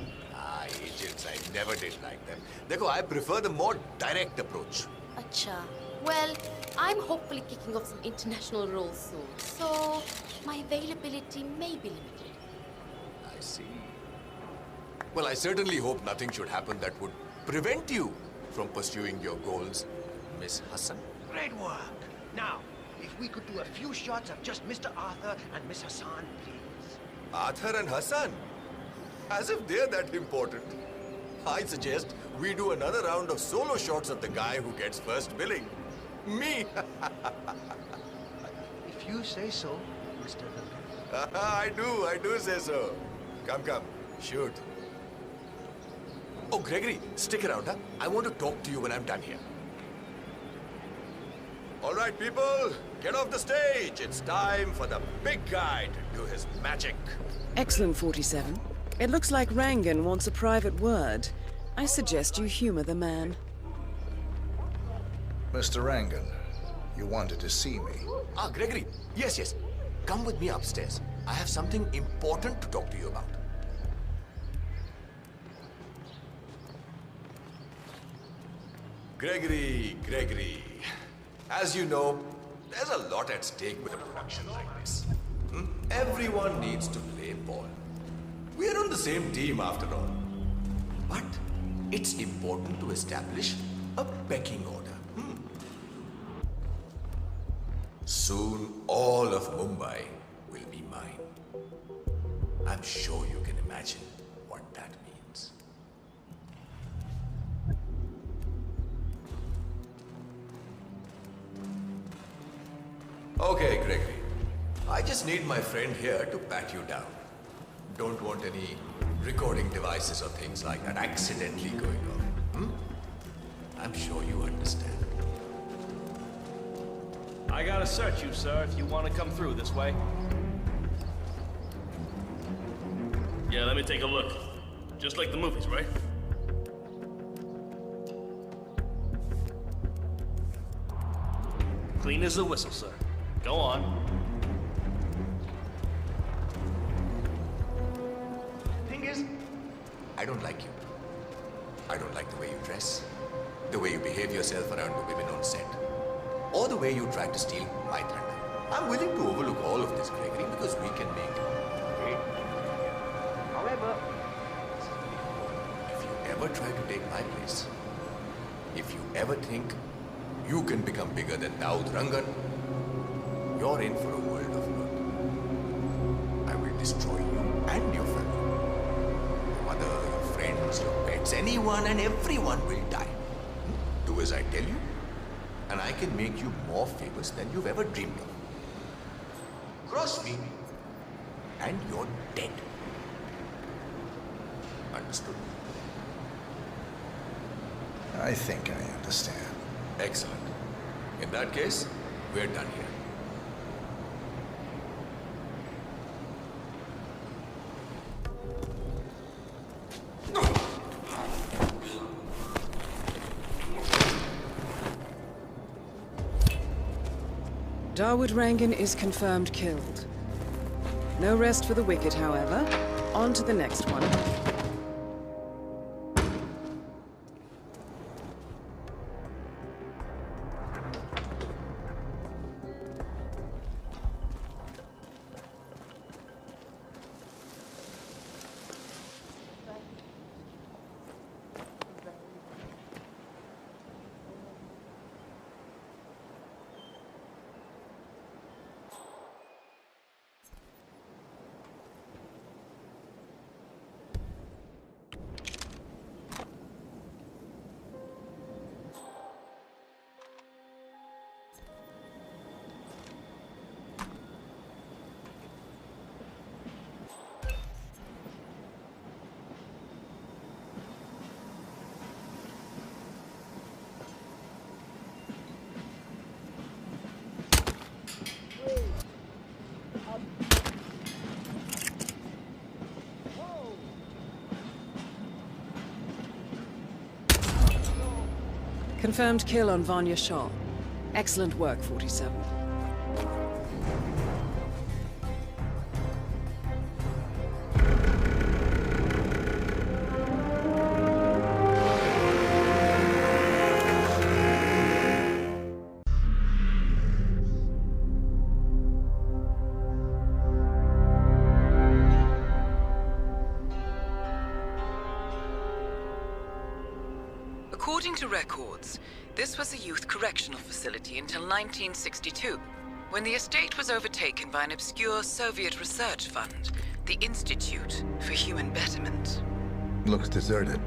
Agents, I never did like them. Dekho, I prefer the more direct approach.
Acha. Well, I'm hopefully kicking off some international roles soon, so my availability may be limited.
I see. Well, I certainly hope nothing should happen that would prevent you from pursuing your goals, Miss Hassan.
Great work. Now, if we could do a few shots of just Mr. Arthur and Miss Hassan, please.
Arthur and Hassan? As if they're that important. I suggest we do another round of solo shots of the guy who gets first billing. Me!
If you say so, Mr. Rangan.
I do say so. Come, shoot. Oh, Gregory, stick around, huh? I want to talk to you when I'm done here. All right, people, get off the stage. It's time for the big guy to do his magic.
Excellent, 47. It looks like Rangan wants a private word. I suggest you humor the man.
Mr. Rangan, you wanted to see me.
Gregory. Yes. Come with me upstairs. I have something important to talk to you about. Gregory. As you know, there's a lot at stake with a production like this. Everyone needs to play ball. We're on the same team after all. But it's important to establish a pecking order. Soon, all of Mumbai will be mine. I'm sure you can imagine what that means. Okay, Gregory. I just need my friend here to pat you down. Don't want any recording devices or things like that accidentally going off. I'm sure you understand.
I gotta search you, sir, if you want to come through this way. Yeah, let me take a look. Just like the movies, right? Clean as a whistle, sir. Go on.
Thing is, I don't like you. I don't like the way you dress, the way you behave yourself around the women on set, or the way you try to steal my thunder. I'm willing to overlook all of this, Gregory, because we can make it great. However, if you ever try to take my place, if you ever think you can become bigger than Daud Rangan, you're in for a world of hurt. I will destroy you and your family. Your mother, your friends, your pets, anyone and everyone will die. Do as I tell you, and I can make you more famous than you've ever dreamed of. Cross me, and you're dead. Understood?
I think I understand.
Excellent. In that case, we're done here.
Dawood Rangan is confirmed killed. No rest for the wicked, however. On to the next one. Confirmed kill on Vanya Shaw. Excellent work, 47.
According to records, this was a youth correctional facility until 1962, when the estate was overtaken by an obscure Soviet research fund, the Institute for Human Betterment.
Looks deserted.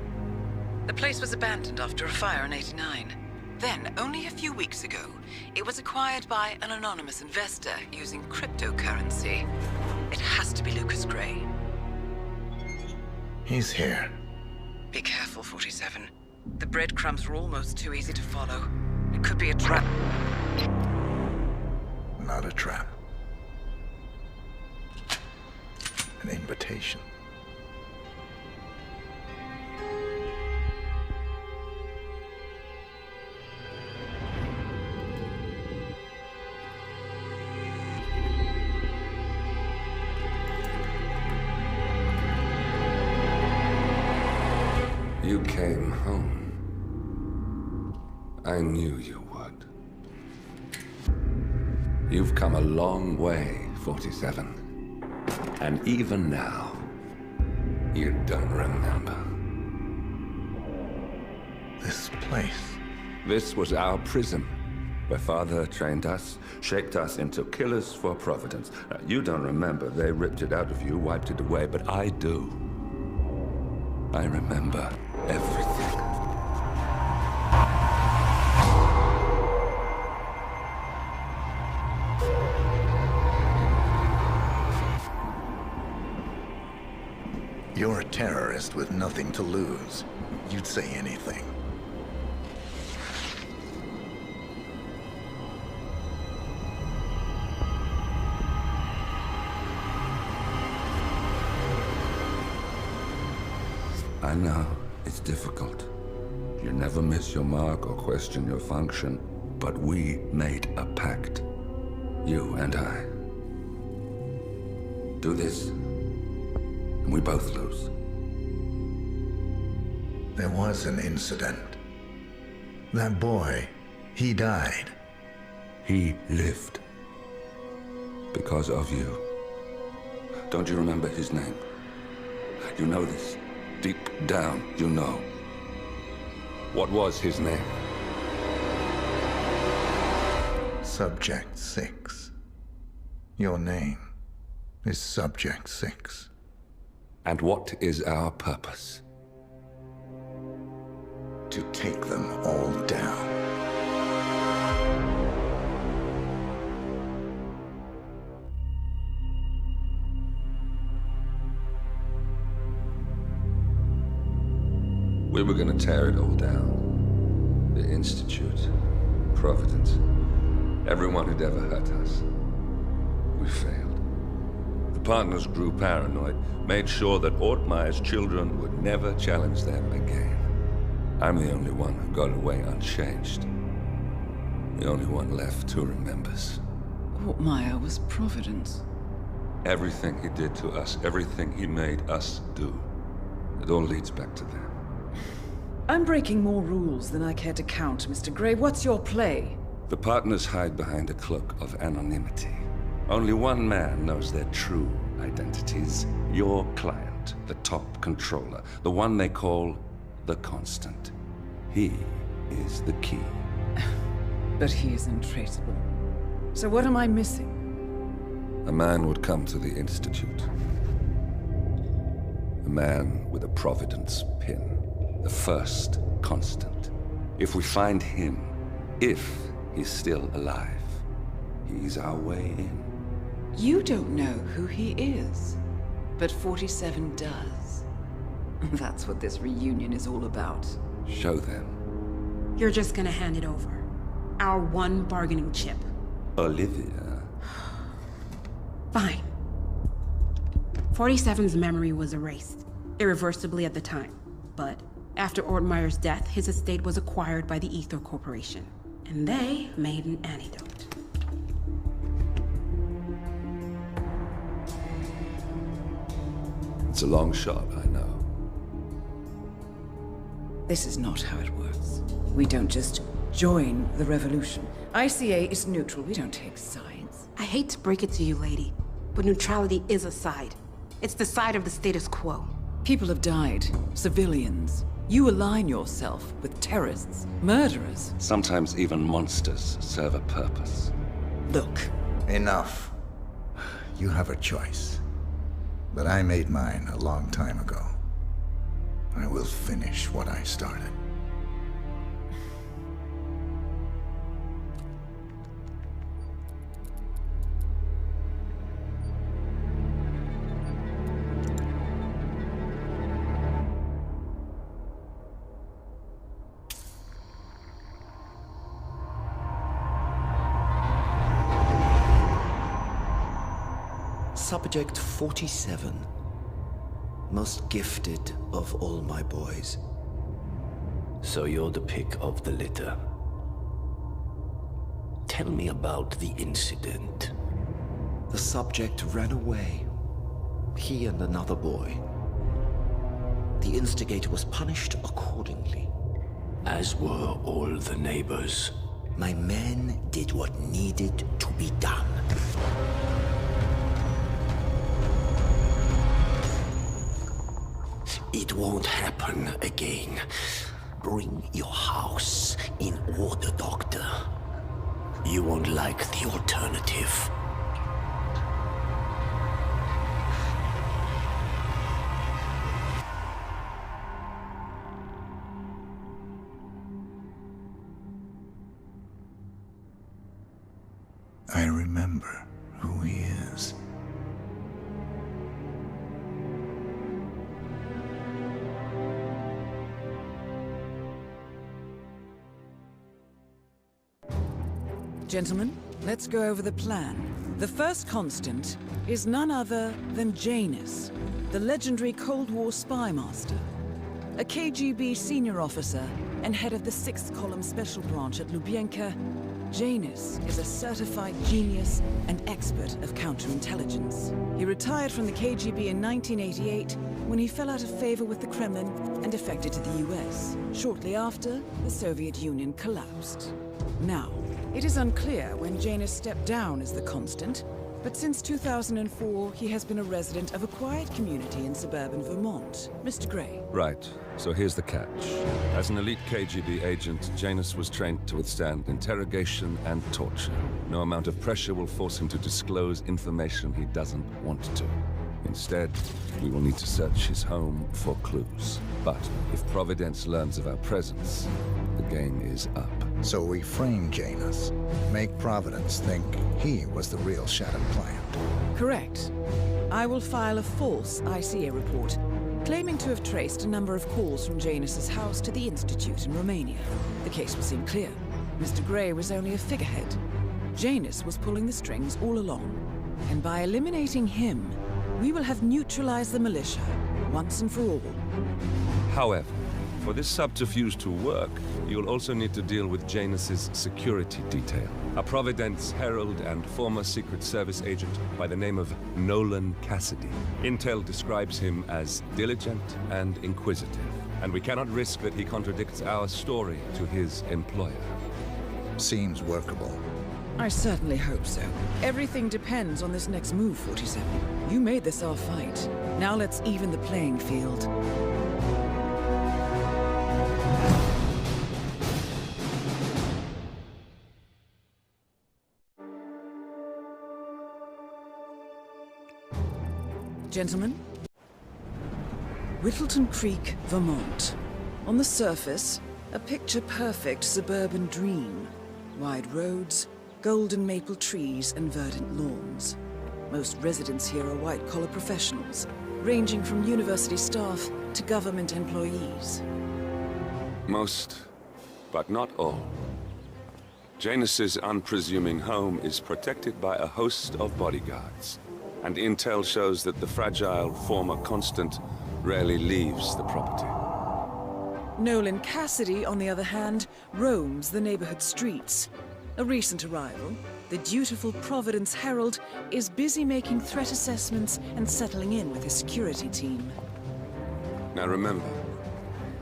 The place was abandoned after a fire in '89. Then, only a few weeks ago, it was acquired by an anonymous investor using cryptocurrency. It has to be Lucas Gray.
He's here.
Be careful, 47. The breadcrumbs were almost too easy to follow. It could be a trap.
Not a trap. An invitation.
You came home. I knew you would. You've come a long way, 47. And even now, you don't remember.
This place.
This was our prison, where Father trained us, shaped us into killers for Providence. You don't remember. They ripped it out of you, wiped it away, but I do. I remember everything.
You're a terrorist with nothing to lose. You'd say anything.
I know, it's difficult. You never miss your mark or question your function, but we made a pact. You and I. Do this, and we both lose.
There was an incident. That boy, he died.
He lived. Because of you. Don't you remember his name? You know this. Deep down, you know. What was his name?
Subject 6. Your name is Subject 6.
And what is our purpose?
To take them all down.
We were gonna tear it all down. The Institute, Providence, everyone who'd ever hurt us. We failed. The partners grew paranoid, made sure that Ortmeyer's children would never challenge them again. I'm the only one who got away unchanged. The only one left who remembers.
Hawke was Providence.
Everything he did to us, everything he made us do, it all leads back to them.
I'm breaking more rules than I care to count, Mr. Grey. What's your play?
The partners hide behind a cloak of anonymity. Only one man knows their true identities. Your client, the top controller, the one they call the Constant. He is the key.
But he is untraceable. So what am I missing?
A man would come to the Institute. A man with a Providence pin. The first Constant. If we find him, if he's still alive, he's our way in.
You don't know who he is, but 47 does. That's what this reunion is all about.
Show them.
You're just gonna hand it over. Our one bargaining chip.
Olivia.
Fine. 47's memory was erased, irreversibly at the time. But after Ortmeyer's death, his estate was acquired by the Ether Corporation. And they made an antidote.
It's a long shot, I know.
This is not how it works. We don't just join the revolution. ICA is neutral. We don't take sides.
I hate to break it to you, lady, but neutrality is a side. It's the side of the status quo.
People have died. Civilians. You align yourself with terrorists, murderers.
Sometimes even monsters serve a purpose.
Look.
Enough. You have a choice. But I made mine a long time ago. I will finish what I started.
Subject 47. Most gifted of all my boys. So you're the pick of the litter. Tell me about the incident. The subject ran away. He and another boy. The instigator was punished accordingly. As were all the neighbors. My men did what needed to be done. It won't happen again. Bring your house in order, Doctor. You won't like the alternative.
I remember who he is.
Gentlemen, let's go over the plan. The first Constant is none other than Janus, the legendary Cold War spy master. A KGB senior officer and head of the 6th Column Special Branch at Lubyanka, Janus is a certified genius and expert of counterintelligence. He retired from the KGB in 1988 when he fell out of favor with the Kremlin and defected to the US. Shortly after, the Soviet Union collapsed. Now, it is unclear when Janus stepped down as the Constant, but since 2004, he has been a resident of a quiet community in suburban Vermont. Mr. Grey.
Right. So here's the catch. As an elite KGB agent, Janus was trained to withstand interrogation and torture. No amount of pressure will force him to disclose information he doesn't want to. Instead, we will need to search his home for clues. But if Providence learns of our presence, the game is up.
So we frame Janus, make Providence think he was the real Shadow client.
Correct. I will file a false ICA report, claiming to have traced a number of calls from Janus's house to the Institute in Romania. The case will seem clear. Mr. Grey was only a figurehead. Janus was pulling the strings all along. And by eliminating him, we will have neutralized the militia, once and for all.
However, For this subterfuge to work, you'll also need to deal with Janus's security detail. A Providence herald and former Secret Service agent by the name of Nolan Cassidy. Intel describes him as diligent and inquisitive, and we cannot risk that he contradicts our story to his employer.
Seems workable.
I certainly hope so. Everything depends on this next move, 47. You made this our fight. Now let's even the playing field. Gentlemen, Whittleton Creek, Vermont. On the surface, a picture-perfect suburban dream. Wide roads, golden maple trees, and verdant lawns. Most residents here are white-collar professionals, ranging from university staff to government employees.
Most, but not all. Janus's unpresuming home is protected by a host of bodyguards. And intel shows that the fragile former Constant rarely leaves the property.
Nolan Cassidy, on the other hand, roams the neighborhood streets. A recent arrival, the dutiful Providence Herald is busy making threat assessments and settling in with his security team.
Now remember,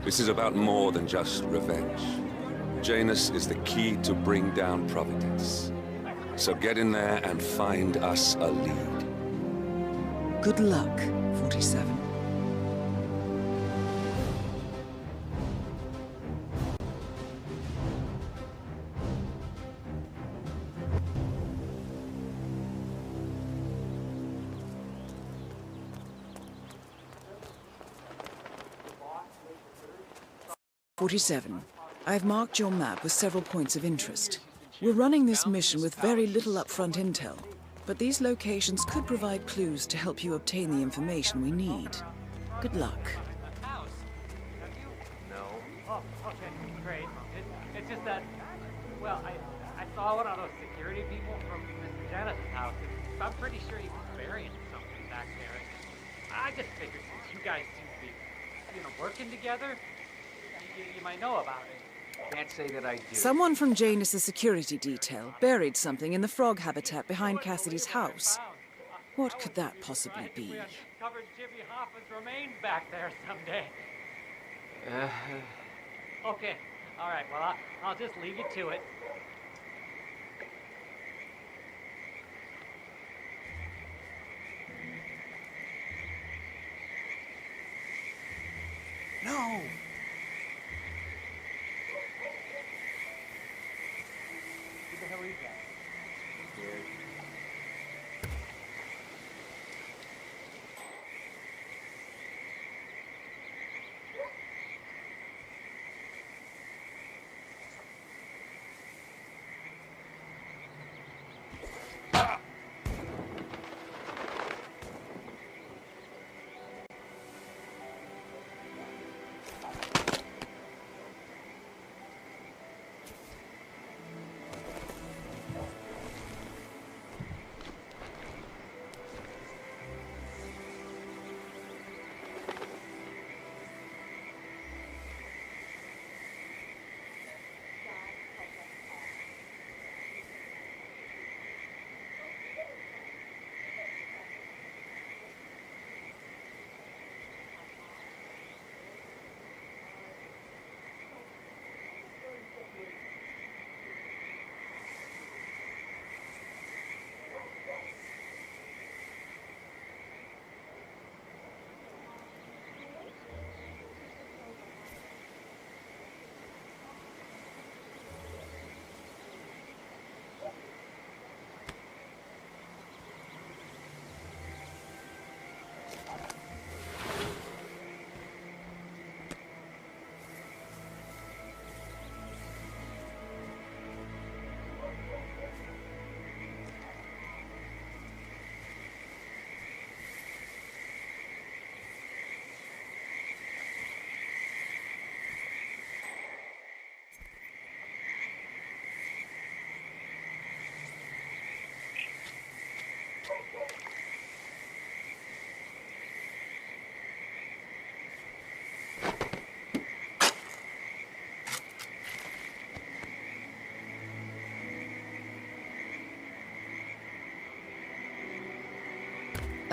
this is about more than just revenge. Janus is the key to bring down Providence. So get in there and find us a lead.
Good luck, 47. I've marked your map with several points of interest. We're running this mission with very little upfront intel, but these locations could provide clues to help you obtain the information we need. Good luck.
No. Oh, okay, great. It's just that, well, I saw one of those security people from Mr. Janus's house, and I'm pretty sure he was burying something back there. I just figured since you guys seem to be, working together, you might know about it.
Can't say that I do.
Someone from Janus's security detail buried something in the frog habitat behind Cassidy's house. What could that possibly be?
We uncovered Jimmy Hoffa's remains back there someday. Okay, all right, well, I'll just leave you to it.
No!
Who the hell is that?
Scared.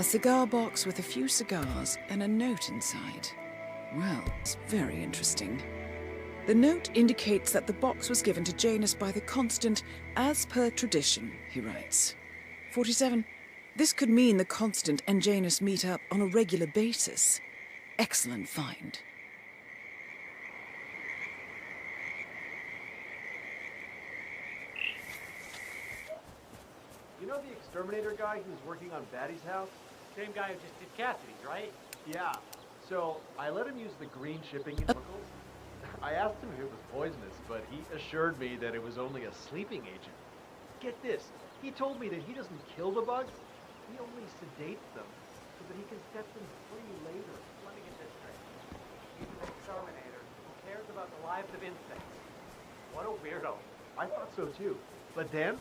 A cigar box with a few cigars and a note inside. Well, it's very interesting. The note indicates that the box was given to Janus by the Constant as per tradition, he writes. 47. This could mean the Constant and Janus meet up on a regular basis. Excellent find.
You know the exterminator guy who was working on Batty's house?
Same guy who just did Cassidy's, right?
Yeah. So I let him use the green shipping chemicals. I asked him if it was poisonous, but he assured me that it was only a sleeping agent. Get this, he told me that he doesn't kill the bugs, he only sedates them so that he can set them free later.
Let me get this straight. He's an exterminator who cares about the lives of insects. What a weirdo.
I thought so too. But then,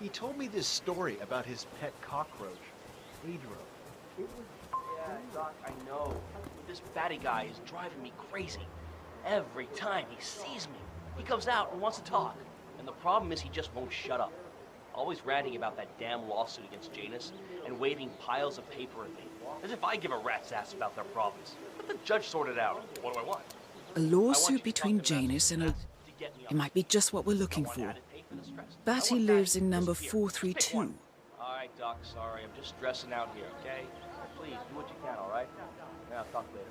he told me this story about his pet cockroach, Pedro. It was...
Yeah, Doc, I know. This Batty guy is driving me crazy. Every time he sees me, he comes out and wants to talk. And the problem is he just won't shut up. Always ranting about that damn lawsuit against Janus and waving piles of paper at me. As if I give a rat's ass about their problems. Let the judge sort it out. What do I want?
A lawsuit between Janus and a... It might be just what we're looking for. Batty lives in number 432.
All right, Doc, sorry. I'm just stressing out here, okay? Please, do what you can, all right? Yeah, I'll talk later.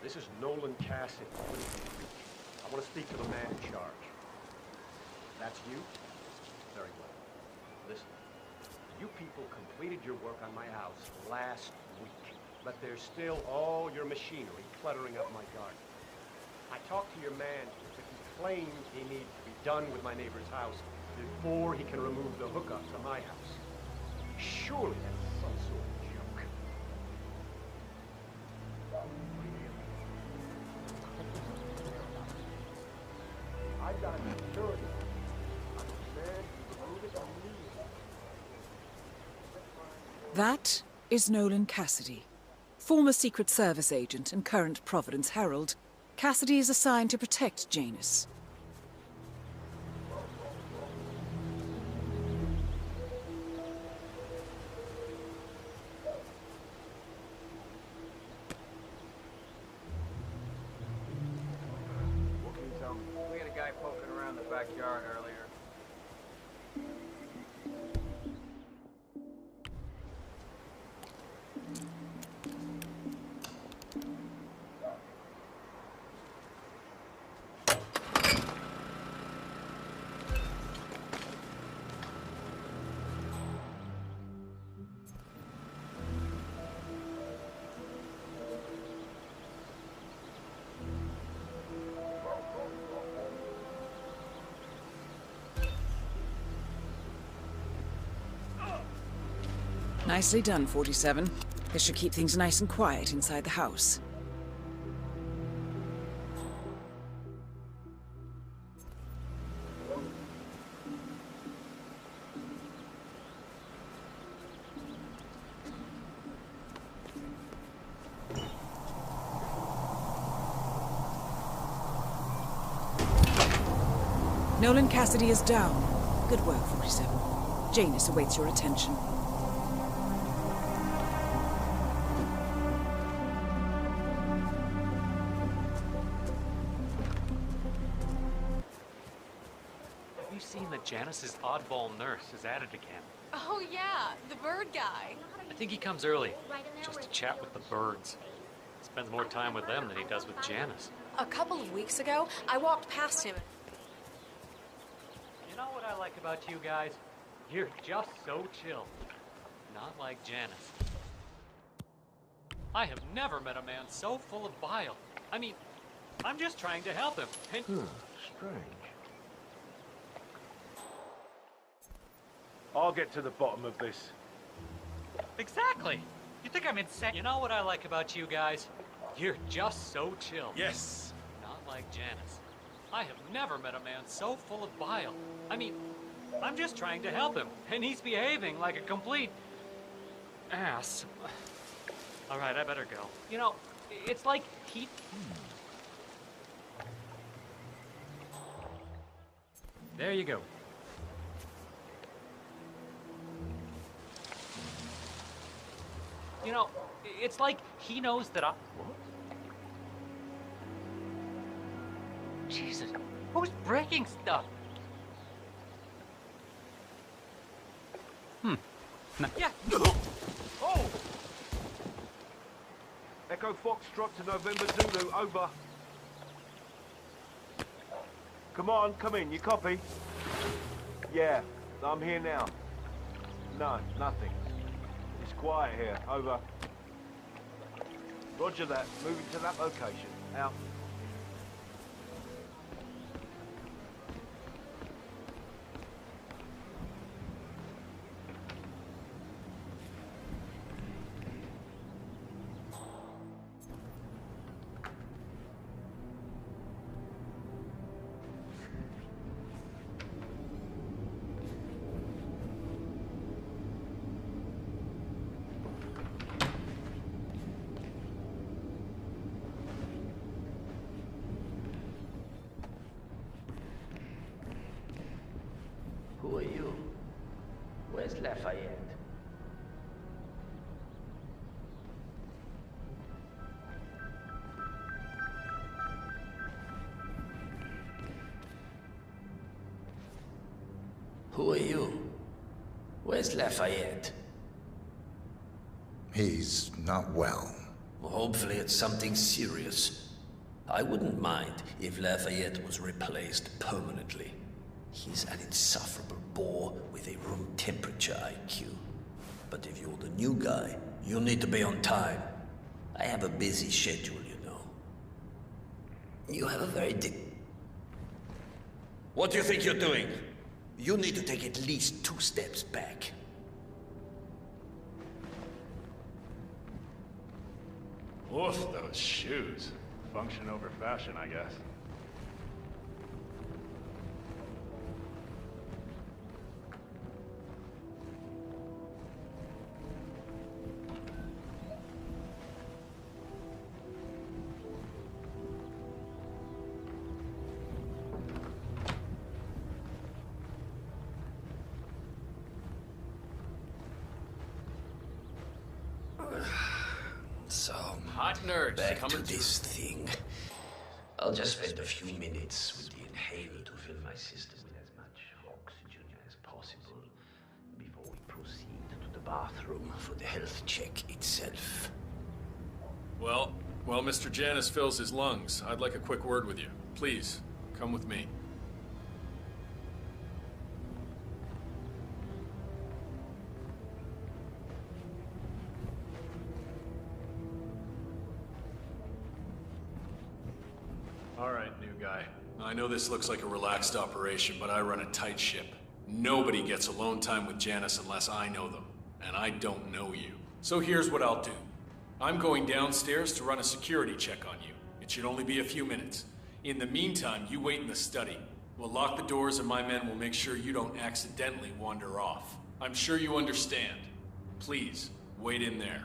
This is Nolan Cassidy. I want to speak to the man in charge. That's you? Very well. Listen, you people completed your work on my house last week, but there's still all your machinery cluttering up my garden. I talked to your man, but he claims he needs to be done with my neighbor's house before he can remove the hookup to my house. Surely that's some sort of joke. I've got to be sure of this. Understand? Remove it immediately.
That is Nolan Cassidy. Former Secret Service agent and current Providence Herald, Cassidy is assigned to protect Janus.
backyard earlier.
Nicely done, 47. This should keep things nice and quiet inside the house. Nolan Cassidy is down. Good work, 47. Janus awaits your attention.
Have you seen that Janus's oddball nurse is at it again?
Oh yeah, the bird guy.
I think he comes early, just to chat with the birds. Spends more time with them than he does with Janus.
A couple of weeks ago, I walked past him.
You know what I like about you guys? You're just so chill. Not like Janus. I have never met a man so full of bile. I mean, I'm just trying to help him. And
Strange. I'll get to the bottom of this.
exactly. You think I'm insane? You know what I like about you guys? You're just so chill.
Yes.
Not like Janus. I have never met a man so full of bile. I mean, I'm just trying to help him, and he's behaving like a complete ass. All right, I better go. You know, it's like he... There you go. You know, it's like he knows that I... What? Jesus, who's breaking stuff? Yeah.
Oh! Echo Foxtrot to November Zulu, over. Come on, come in, you copy? Yeah, I'm here now. No, nothing. It's quiet here, over. Roger that, moving to that location, out.
Who are you? Where's Lafayette? Who are you? Where's Lafayette?
He's not well.
Well, hopefully it's something serious. I wouldn't mind if Lafayette was replaced permanently. He's an insufferable bore with a room temperature IQ. But if you're the new guy, you'll need to be on time. I have a busy schedule, you know. You have a very What do you think you're doing? You need to take at least 2 steps back.
Oof, those shoes. Function over fashion, I guess.
So,
hot nerds
back
coming
to this thing. I'll just spend a few minutes with the inhaler to fill my system with as much oxygen as possible before we proceed to the bathroom for the health check itself.
Well, while Mr. Janus fills his lungs, I'd like a quick word with you. Please, come with me. All right, new guy. I know this looks like a relaxed operation, but I run a tight ship. Nobody gets alone time with Janus unless I know them, and I don't know you. So here's what I'll do. I'm going downstairs to run a security check on you. It should only be a few minutes. In the meantime, you wait in the study. We'll lock the doors and my men will make sure you don't accidentally wander off. I'm sure you understand. Please, wait in there.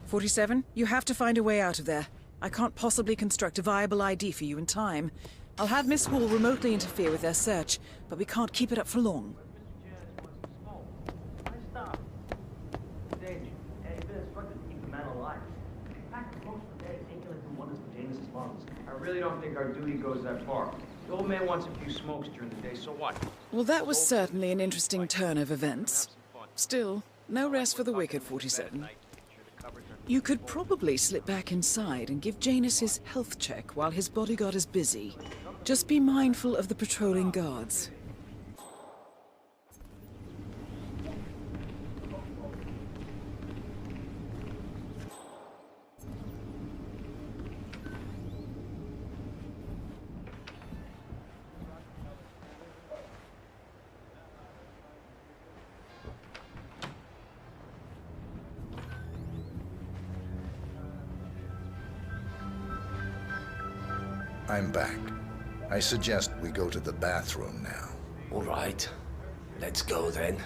47, you have to find a way out of there. I can't possibly construct a viable ID for you in time. I'll have Miss Hall remotely interfere with their search, but we can't keep it up for long.
I really don't think our duty goes that far. The old man wants a few smokes during the day, so what?
Well, that was certainly an interesting turn of events. Still, no rest for the wicked, 47. You could probably slip back inside and give Janus his health check while his bodyguard is busy. Just be mindful of the patrolling guards.
I'm back. I suggest we go to the bathroom now.
All right. Let's go then.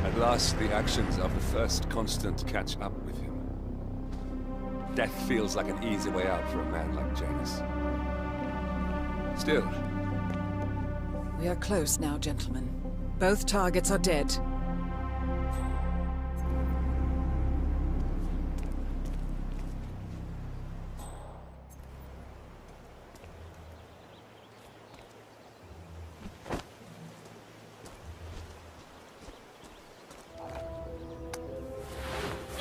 At last, the actions of the first constant catch up with him. Death feels like an easy way out for a man like Janus. Still.
We are close now, gentlemen. Both targets are dead.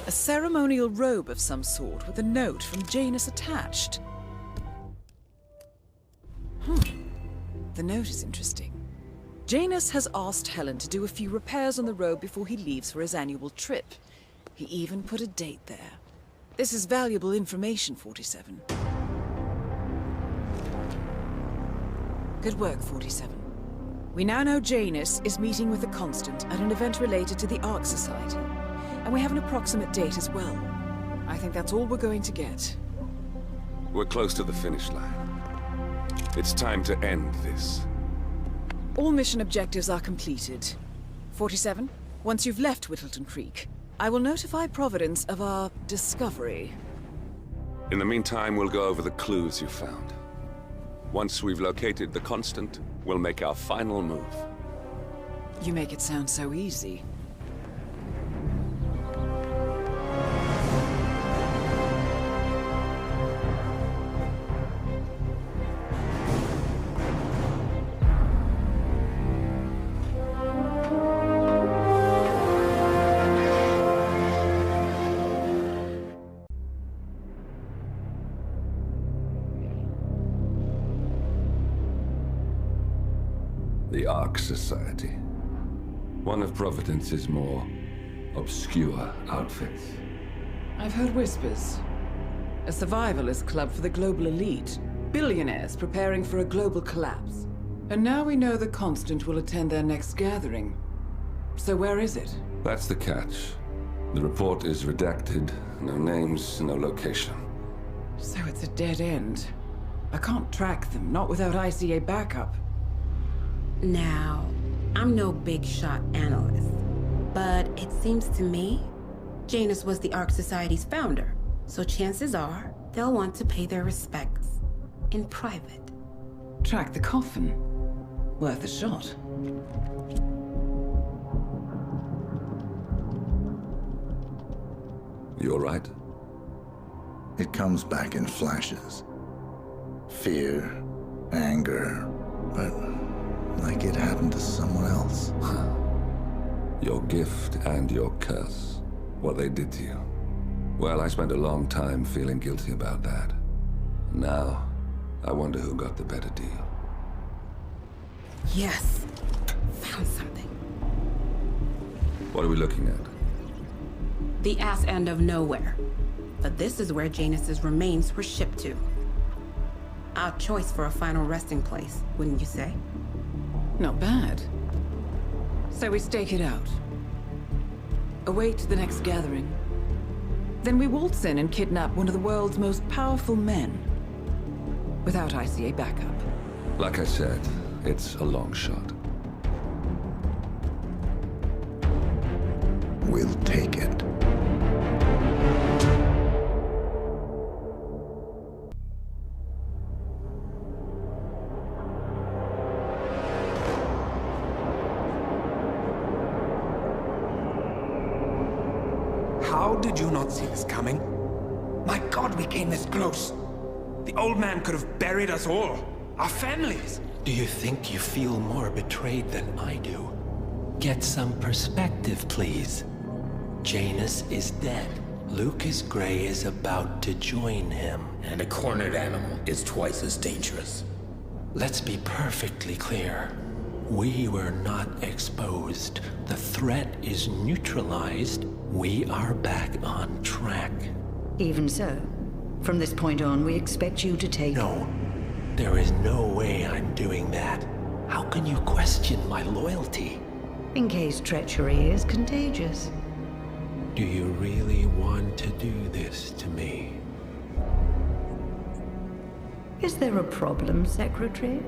A ceremonial robe of some sort with a note from Janus attached. The note is interesting. Janus has asked Helen to do a few repairs on the robe before he leaves for his annual trip. He even put a date there. This is valuable information, 47. Good work, 47. We now know Janus is meeting with the Constant at an event related to the Ark Society. And we have an approximate date as well. I think that's all we're going to get.
We're close to the finish line. It's time to end this.
All mission objectives are completed. 47, once you've left Whittleton Creek, I will notify Providence of our discovery.
In the meantime, we'll go over the clues you found. Once we've located the Constant, we'll make our final move.
You make it sound so easy.
The Ark Society. One of Providence's more obscure outfits.
I've heard whispers. A survivalist club for the global elite. Billionaires preparing for a global collapse. And now we know the Constant will attend their next gathering. So where is it?
That's the catch. The report is redacted. No names, no location.
So it's a dead end. I can't track them, not without ICA backup.
Now, I'm no big shot analyst, but it seems to me Janus was the Ark Society's founder, so chances are they'll want to pay their respects in private.
Track the coffin. Worth a shot.
You all right?
It comes back in flashes. Fear, anger, but like it happened to someone else.
Your gift and your curse. What they did to you. Well, I spent a long time feeling guilty about that. Now, I wonder who got the better deal.
Yes. Found something.
What are we looking at?
The ass end of nowhere. But this is where Janus's remains were shipped to. Our choice for a final resting place, wouldn't you say?
Not bad. So we stake it out. Await the next gathering. Then we waltz in and kidnap one of the world's most powerful men. Without ICA backup.
Like I said, it's a long shot.
We'll take it.
How did you not see this coming? My God, we came this close. The old man could have buried us all. Our families.
Do you think you feel more betrayed than I do? Get some perspective, please. Janus is dead. Lucas Gray is about to join him.
And a cornered animal is twice as dangerous.
Let's be perfectly clear. We were not exposed. The threat is neutralized. We are back on track.
Even so, from this point on, we expect you to take...
No. There is no way I'm doing that. How can you question my loyalty?
In case treachery is contagious.
Do you really want to do this to me?
Is there a problem, Secretary?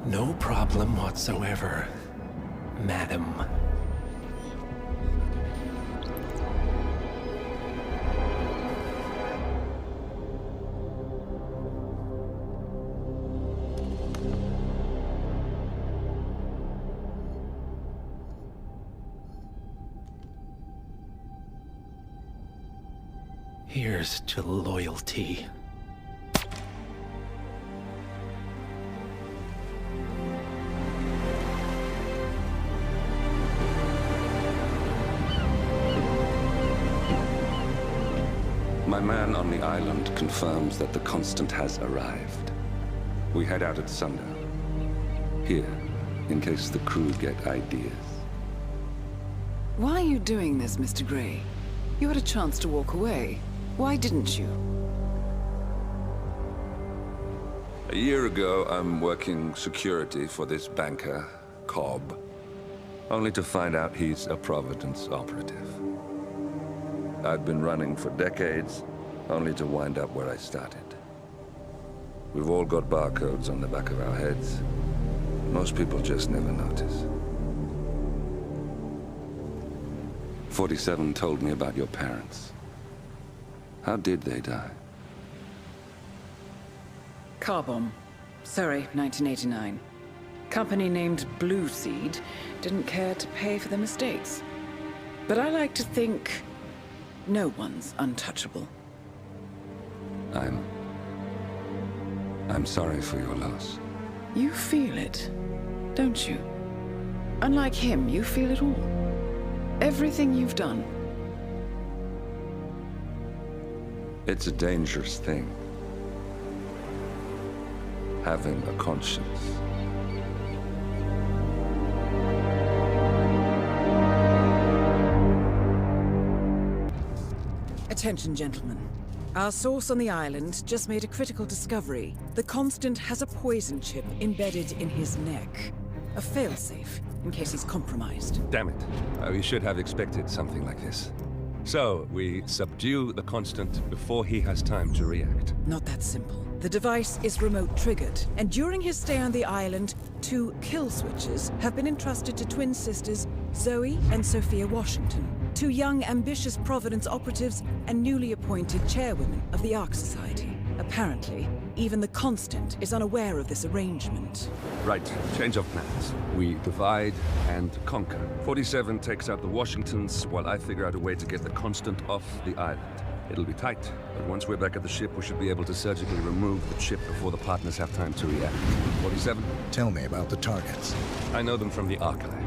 No problem whatsoever, Madam. Here's to loyalty.
My man on the island confirms that the Constant has arrived. We head out at sundown. Here, in case the crew get ideas.
Why are you doing this, Mr. Gray? You had a chance to walk away. Why didn't you?
A year ago, I'm working security for this banker, Cobb, only to find out he's a Providence operative. I'd been running for decades, only to wind up where I started. We've all got barcodes on the back of our heads. Most people just never notice. 47 told me about your parents. How did they die?
Car bomb. Surrey, 1989. Company named Blue Seed didn't care to pay for the mistakes. But I like to think no one's untouchable.
I'm sorry for your loss.
You feel it, don't you? Unlike him, you feel it all. Everything you've done.
It's a dangerous thing. Having a conscience.
Attention, gentlemen. Our source on the island just made a critical discovery. The Constant has a poison chip embedded in his neck. A failsafe, in case he's compromised.
Damn it. We should have expected something like this. So, we subdue the Constant before he has time to react.
Not that simple. The device is remote triggered, and during his stay on the island, 2 kill switches have been entrusted to twin sisters Zoe and Sophia Washington, 2 young, ambitious Providence operatives and newly appointed chairwomen of the Ark Society. Apparently, even the Constant is unaware of this arrangement.
Right, change of plans. We divide and conquer. 47 takes out the Washingtons, while I figure out a way to get the Constant off the island. It'll be tight, but once we're back at the ship, we should be able to surgically remove the chip before the partners have time to react. 47?
Tell me about the targets.
I know them from the archive.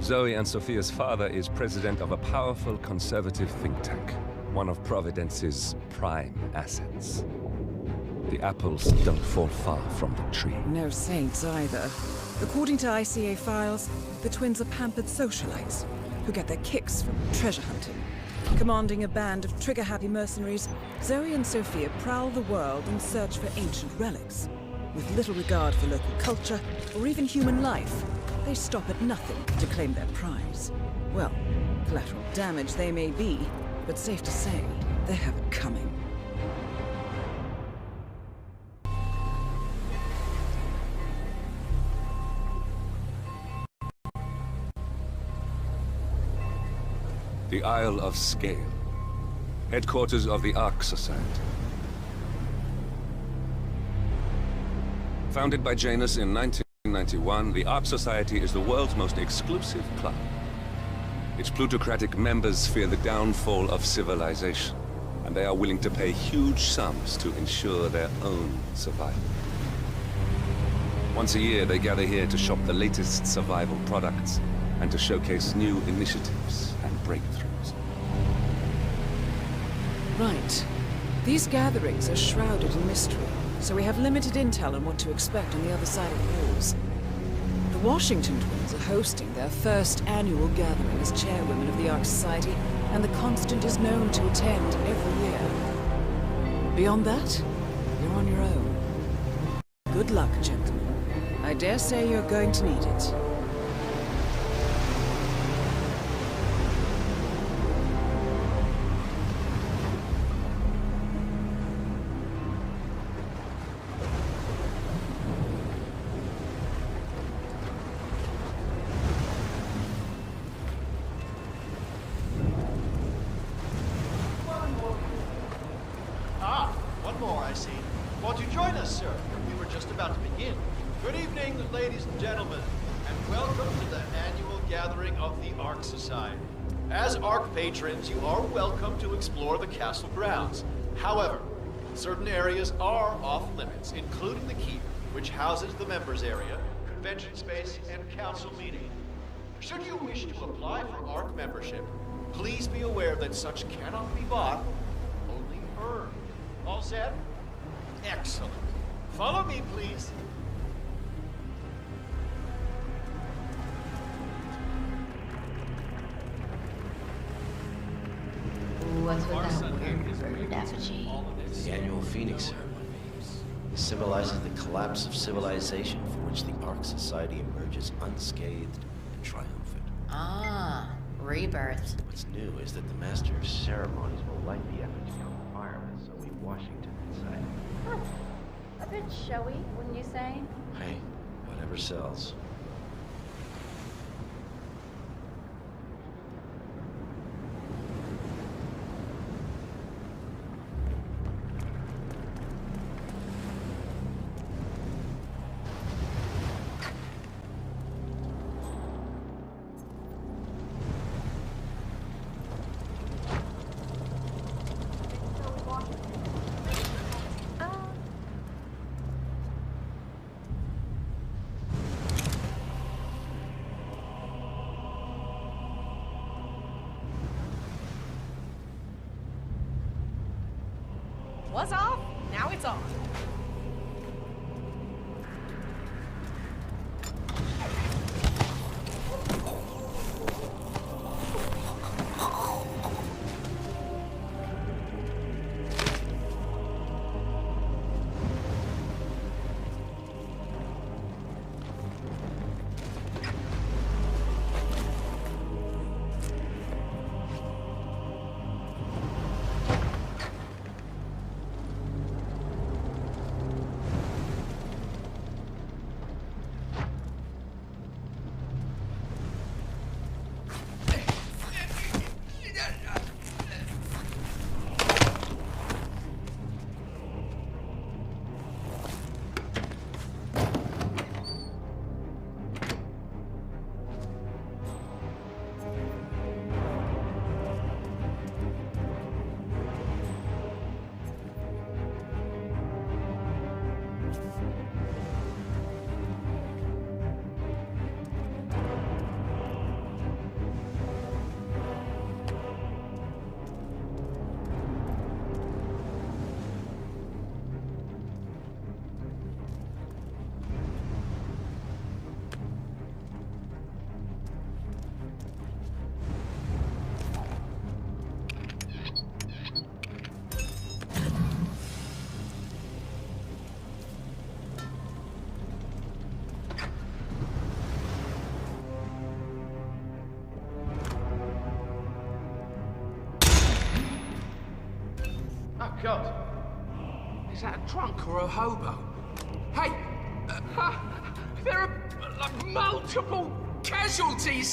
Zoe and Sophia's father is president of a powerful conservative think tank, one of Providence's prime assets. The apples don't fall far from the tree.
No saints either. According to ICA files, the twins are pampered socialites who get their kicks from treasure hunting. Commanding a band of trigger-happy mercenaries, Zoe and Sophia prowl the world in search for ancient relics. With little regard for local culture or even human life, they stop at nothing to claim their prize. Well, collateral damage they may be, but safe to say, they have it coming.
The Isle of Sgàil, headquarters of the Ark Society. Founded by Janus in 1991, the Ark Society is the world's most exclusive club. Its plutocratic members fear the downfall of civilization, and they are willing to pay huge sums to ensure their own survival. Once a year, they gather here to shop the latest survival products and to showcase new initiatives and breakthroughs.
Right. These gatherings are shrouded in mystery, so we have limited intel on what to expect on the other side of the walls. The Washington twins are hosting their first annual gathering as chairwomen of the Ark Society, and the Constant is known to attend every year. Beyond that, you're on your own. Good luck, gentlemen. I dare say you're going to need it.
As Ark patrons, you are welcome to explore the castle grounds. However, certain areas are off-limits, including the keep, which houses the members area, convention space, and council meeting. Should you wish to apply for Ark membership, please be aware that such cannot be bought, only earned. All set? Excellent. Follow me, please.
What's with that weird bird effigy?
The annual Phoenix ceremony. It symbolizes the collapse of civilization from which the Ark Society emerges unscathed and triumphant.
Ah, rebirth.
What's new is that the Master of Ceremonies will light the effigy on fire with Zoe Washington inside.
A bit showy, wouldn't you say?
Hey, whatever sells.
Was off, now it's on.
God.
Is that a drunk or a hobo? Hey! There are like multiple casualties!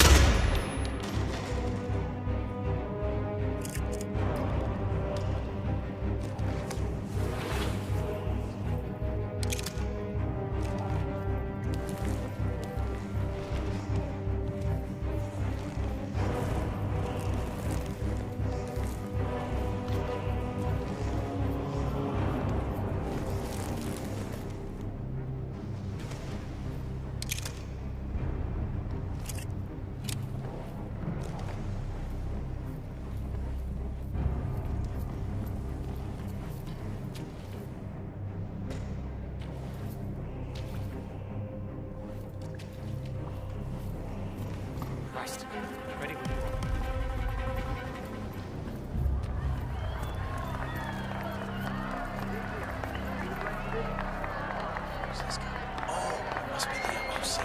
Christ. Ready?
Where's this guy? Oh, must be the MOC.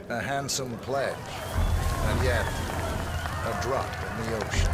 A handsome pledge, and yet a drop in the ocean.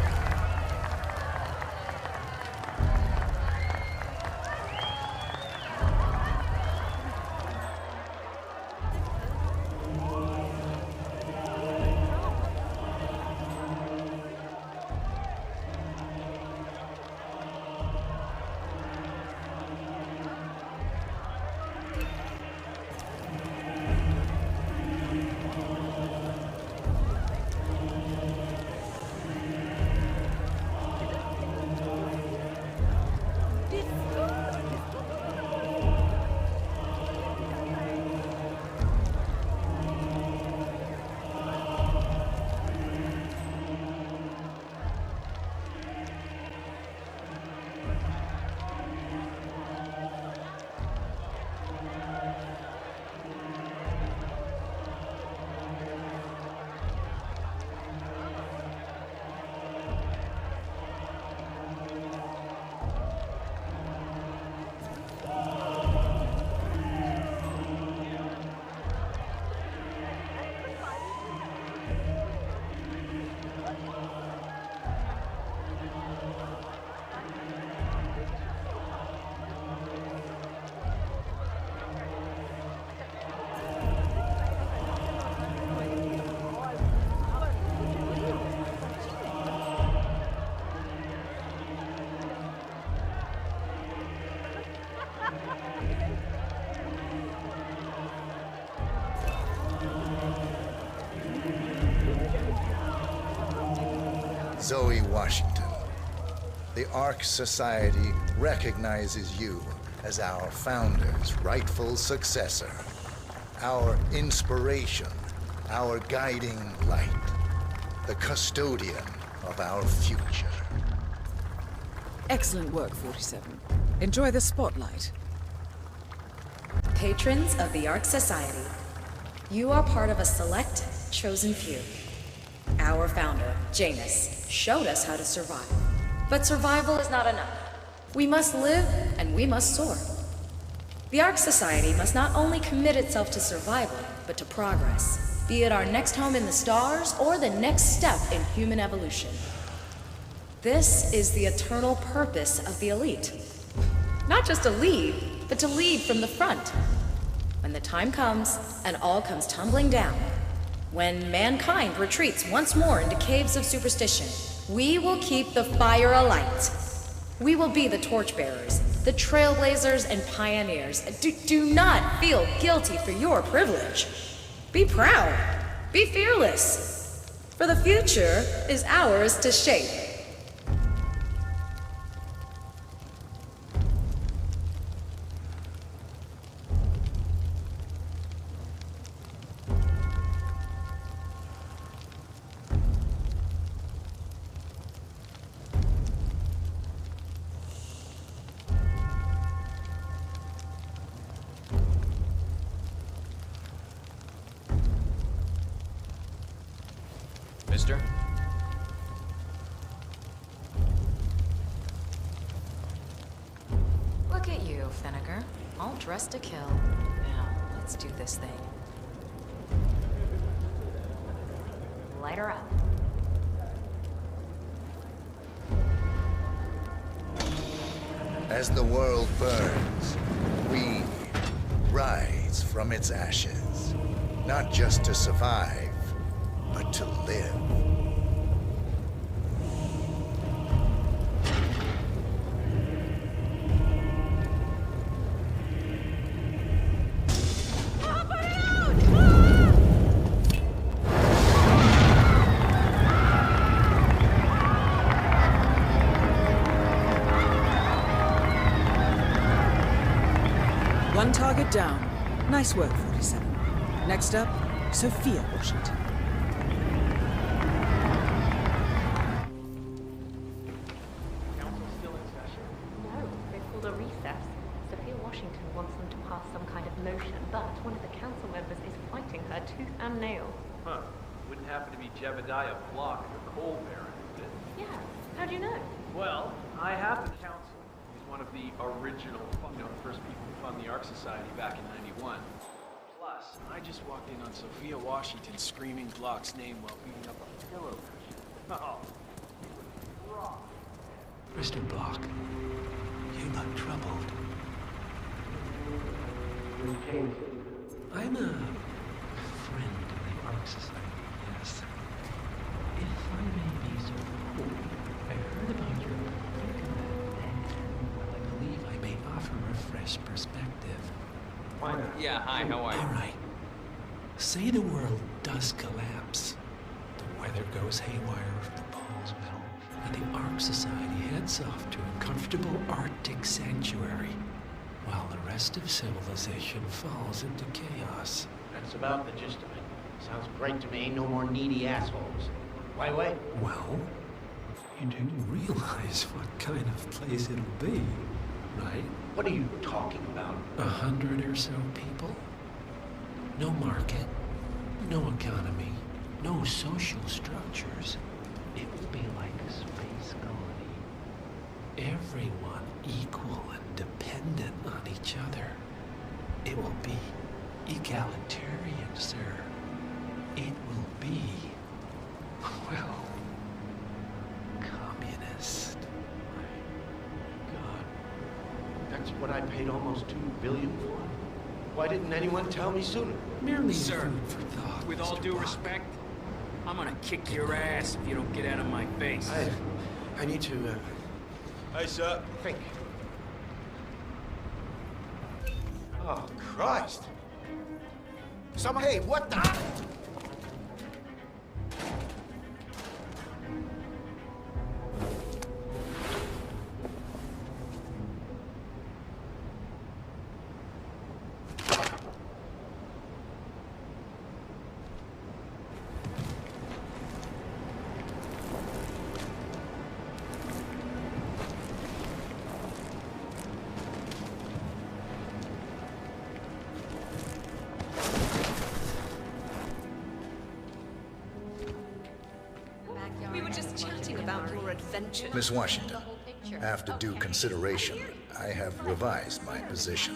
Zoe Washington, the Ark Society recognizes you as our founder's rightful successor, our inspiration, our guiding light, the custodian of our future.
Excellent work, 47. Enjoy the spotlight.
Patrons of the Ark Society, you are part of a select, chosen few. Our founder, Janus, showed us how to survive. But survival is not enough. We must live and we must soar. The Ark Society must not only commit itself to survival, but to progress, be it our next home in the stars or the next step in human evolution. This is the eternal purpose of the elite. Not just to lead, but to lead from the front. When the time comes and all comes tumbling down, when mankind retreats once more into caves of superstition, we will keep the fire alight. We will be the torchbearers, the trailblazers and pioneers. Do not feel guilty for your privilege. Be proud. Be fearless. For the future is ours to shape.
Mister?
Look at you, Finnegar. All dressed to kill. Now, let's do this thing.
light her up.
As the world burns, we rise from its ashes. Not just to survive, but to live.
One target down. Nice work, 47. Next up, Sophia Washington.
Council still in session?
No, they called a recess. Sophia Washington wants them to pass some kind of motion, but one of the council members is fighting her tooth and nail.
Huh. Wouldn't happen to be Jebediah Block, the coal baron, would it?
Yeah, how'd you know?
Well, I have the council. He's one of the original, first people to fund the Ark Society back in '91. Plus, I just walked in on Sophia Washington screaming Block's name while beating up a pillow cushion. Oh, it was wrong.
Mr. Block, you look troubled. I'm a friend of the Ark Society, yes. If I may be so bold, I heard about your predicament, and well, I believe I may offer a fresh perspective.
Why not? Yeah, hi, how are you?
All right. Say the world does collapse. The weather goes haywire, the poles melt, and the Ark Society heads off to a comfortable Arctic sanctuary, while the rest of civilization falls into chaos.
That's about the gist of it. Sounds great to me. No more needy assholes. Why wait?
Well, you do realize what kind of place it'll be, right?
What are you talking about?
100 or so people? No market, no economy, no social structures. It will be like a space colony. Everyone equal and dependent on each other. It will be egalitarian, sir. It will be, well, communist.
God, that's what I paid almost $2 billion for. Why didn't anyone tell me sooner?
Merely
Sir,
food for thought,
with all
Mr.
due
Block.
respect, I'm gonna kick your ass if you don't get out of my face.
I need to,
Hey, sir.
think. Oh, Christ. Hey, what the?
We were just chatting about your adventure.
Miss Washington, after due consideration, I have revised my position.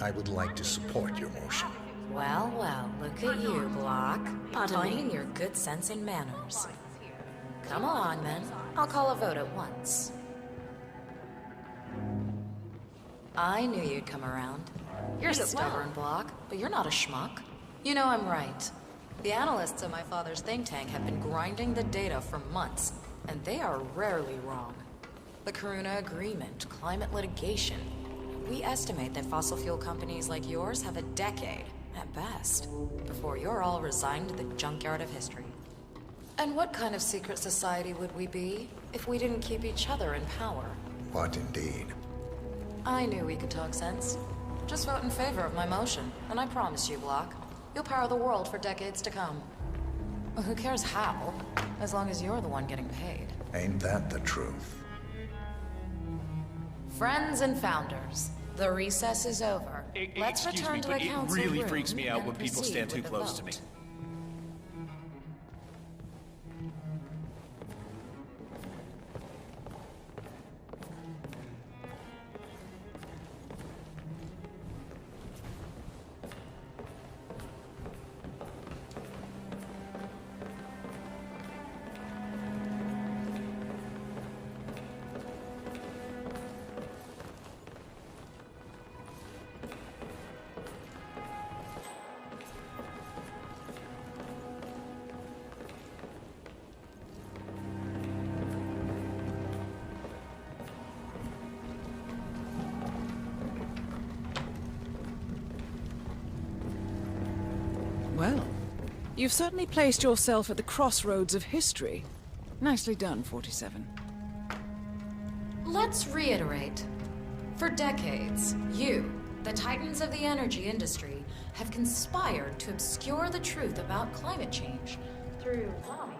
I would like to support your motion.
Well, well, look at you, Block. Finding your good sense and manners. Come along, then. I'll call a vote at once. I knew you'd come around. You're stubborn, Block, but you're not a schmuck. You know I'm right. The analysts at my father's think tank have been grinding the data for months, and they are rarely wrong. The Karuna Agreement, climate litigation. We estimate that fossil fuel companies like yours have a decade, at best, before you're all resigned to the junkyard of history. And what kind of secret society would we be if we didn't keep each other in power?
What indeed?
I knew we could talk sense. Just vote in favor of my motion, and I promise you, Block, you'll power the world for decades to come. Well, who cares how, as long as you're the one getting paid.
Ain't that the truth?
Friends and founders, the recess is over. Let's
Excuse
return
me,
to
but
the
it
council
really
room
freaks me out
and
when people
proceed
stand too
with the
close to me.
vote.
Well, you've certainly placed yourself at the crossroads of history. Nicely done, 47.
Let's reiterate. For decades, you, the titans of the energy industry, have conspired to obscure the truth about climate change through lobbying,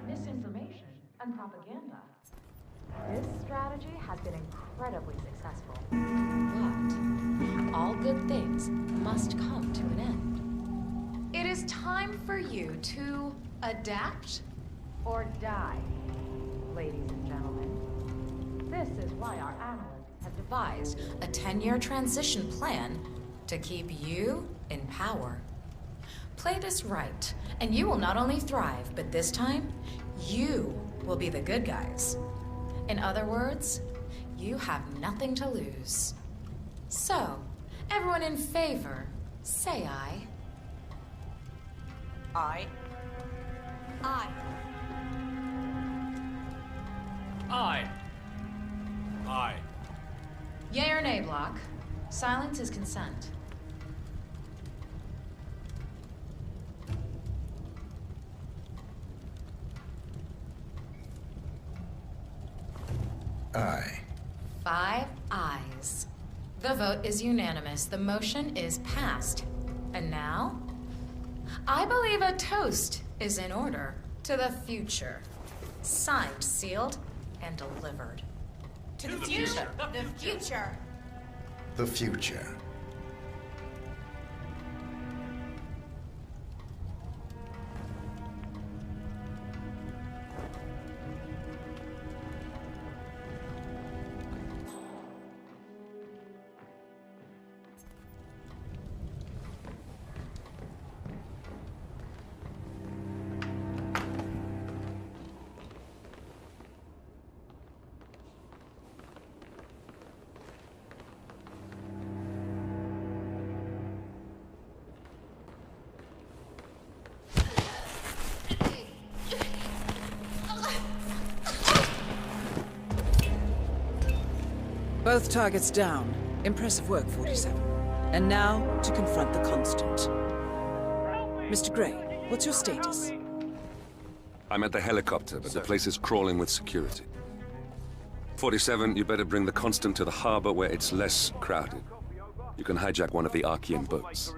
misinformation, and propaganda. This strategy has been incredibly successful. But all good things must come to an end. It is time for you to adapt or die, ladies and gentlemen. This is why our analysts have devised a 10-year transition plan to keep you in power. Play this right, and you will not only thrive, but this time, you will be the good guys. In other words, you have nothing to lose. So, everyone in favor, say aye.
Aye.
Aye.
Aye. Aye.
Yay or nay, Block? Silence is consent.
Aye.
5 ayes. The vote is unanimous. The motion is passed. And now, I believe a toast is in order to the future. Signed, sealed, and delivered.
To the future. The future.
The future.
Both targets down. Impressive work, 47. And now, to confront the Constant. Mr. Gray, what's your status?
I'm at the helicopter, but the place is crawling with security. 47, you better bring the Constant to the harbor where it's less crowded. You can hijack one of the Archean boats.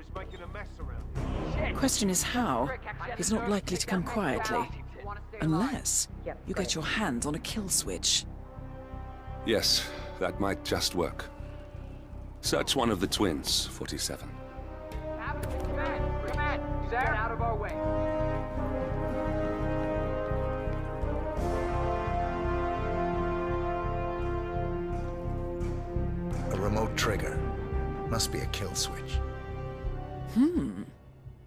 Question is how? He's not likely to come quietly. Unless you get your hands on a kill switch.
Yes, that might just work. Search one of the twins, 47.
Come on. Get out of our way.
A remote trigger. Must be a kill switch.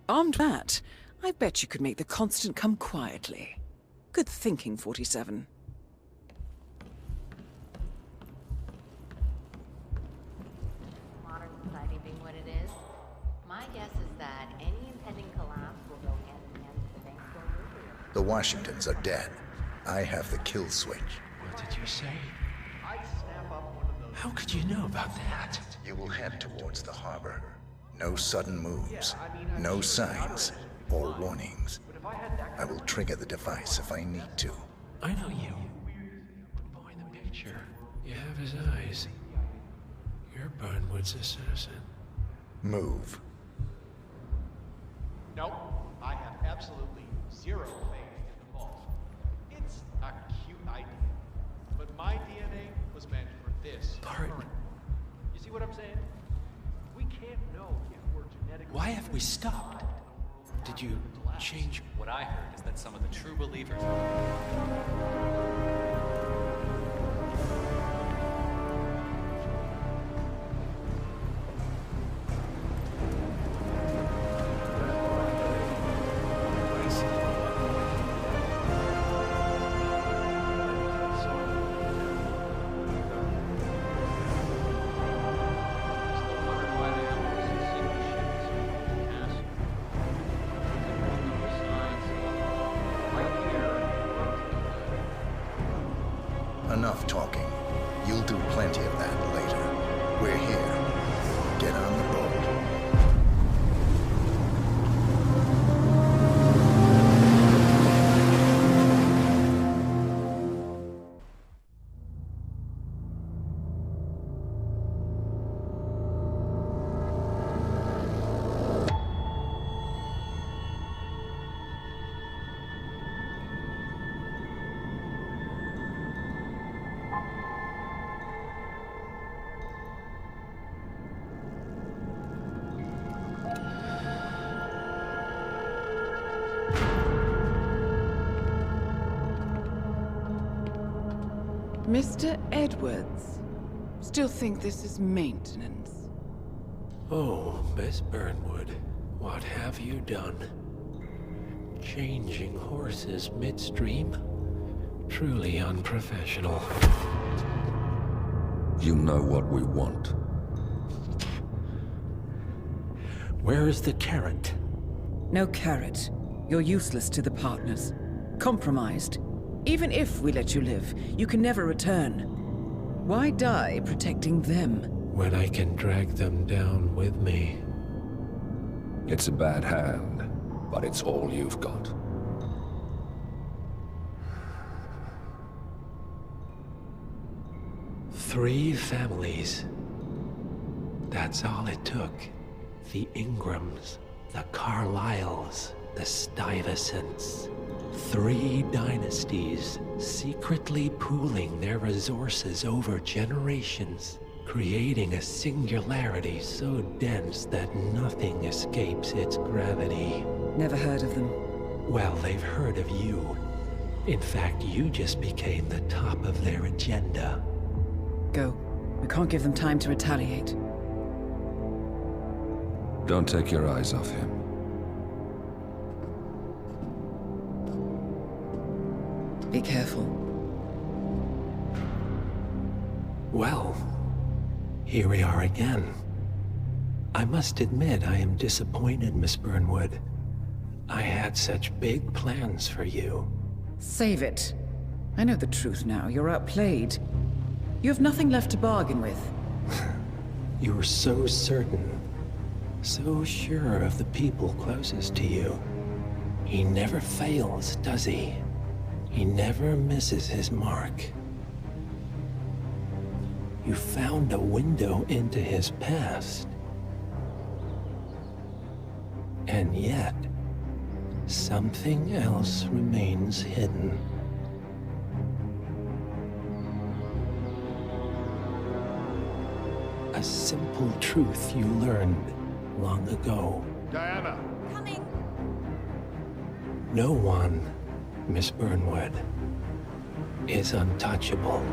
Armed with that, I bet you could make the Constant come quietly. Good thinking, 47.
Modern society being what it is, my guess is that any impending collapse will go hand in hand with the banks going nuclear.
The Washingtons are dead. I have the kill switch.
What did you say? How could you know about that?
You will head towards the harbor. No sudden moves, no signs or warnings. I will trigger the device if I need to.
I know you. The boy in the picture. You have his eyes. You're Burnwood's assassin.
Move.
Nope, I have absolutely zero faith in the vault. It's a cute idea, but my DNA was meant for this.
Pardon?
You see what I'm saying? We can't know if we're genetically...
Why have we stopped? Did you change?
What I heard is that some of the true believers...
Enough talking. You'll do plenty of that later. We're here. Get on the boat.
Mr. Edwards, still think this is maintenance?
Oh, Miss Burnwood, what have you done? Changing horses midstream? Truly unprofessional.
You know what we want.
Where is the carrot?
No carrot. You're useless to the partners. Compromised. Even if we let you live, you can never return. Why die protecting them?
When I can drag them down with me.
It's a bad hand, but it's all you've got.
Three families. That's all it took. The Ingrams, the Carlyles, the Stuyvesants. 3 dynasties, secretly pooling their resources over generations, creating a singularity so dense that nothing escapes its gravity.
Never heard of them.
Well, they've heard of you. In fact, you just became the top of their agenda.
Go. We can't give them time to retaliate.
Don't take your eyes off him.
Be careful.
Well, here we are again. I must admit I am disappointed, Miss Burnwood. I had such big plans for you.
Save it. I know the truth now. You're outplayed. You have nothing left to bargain with.
You were so certain. So sure of the people closest to you. He never fails, does he? He never misses his mark. You found a window into his past. And yet, something else remains hidden. A simple truth you learned long ago.
Diana!
Coming!
No one, Miss Burnwood, is untouchable.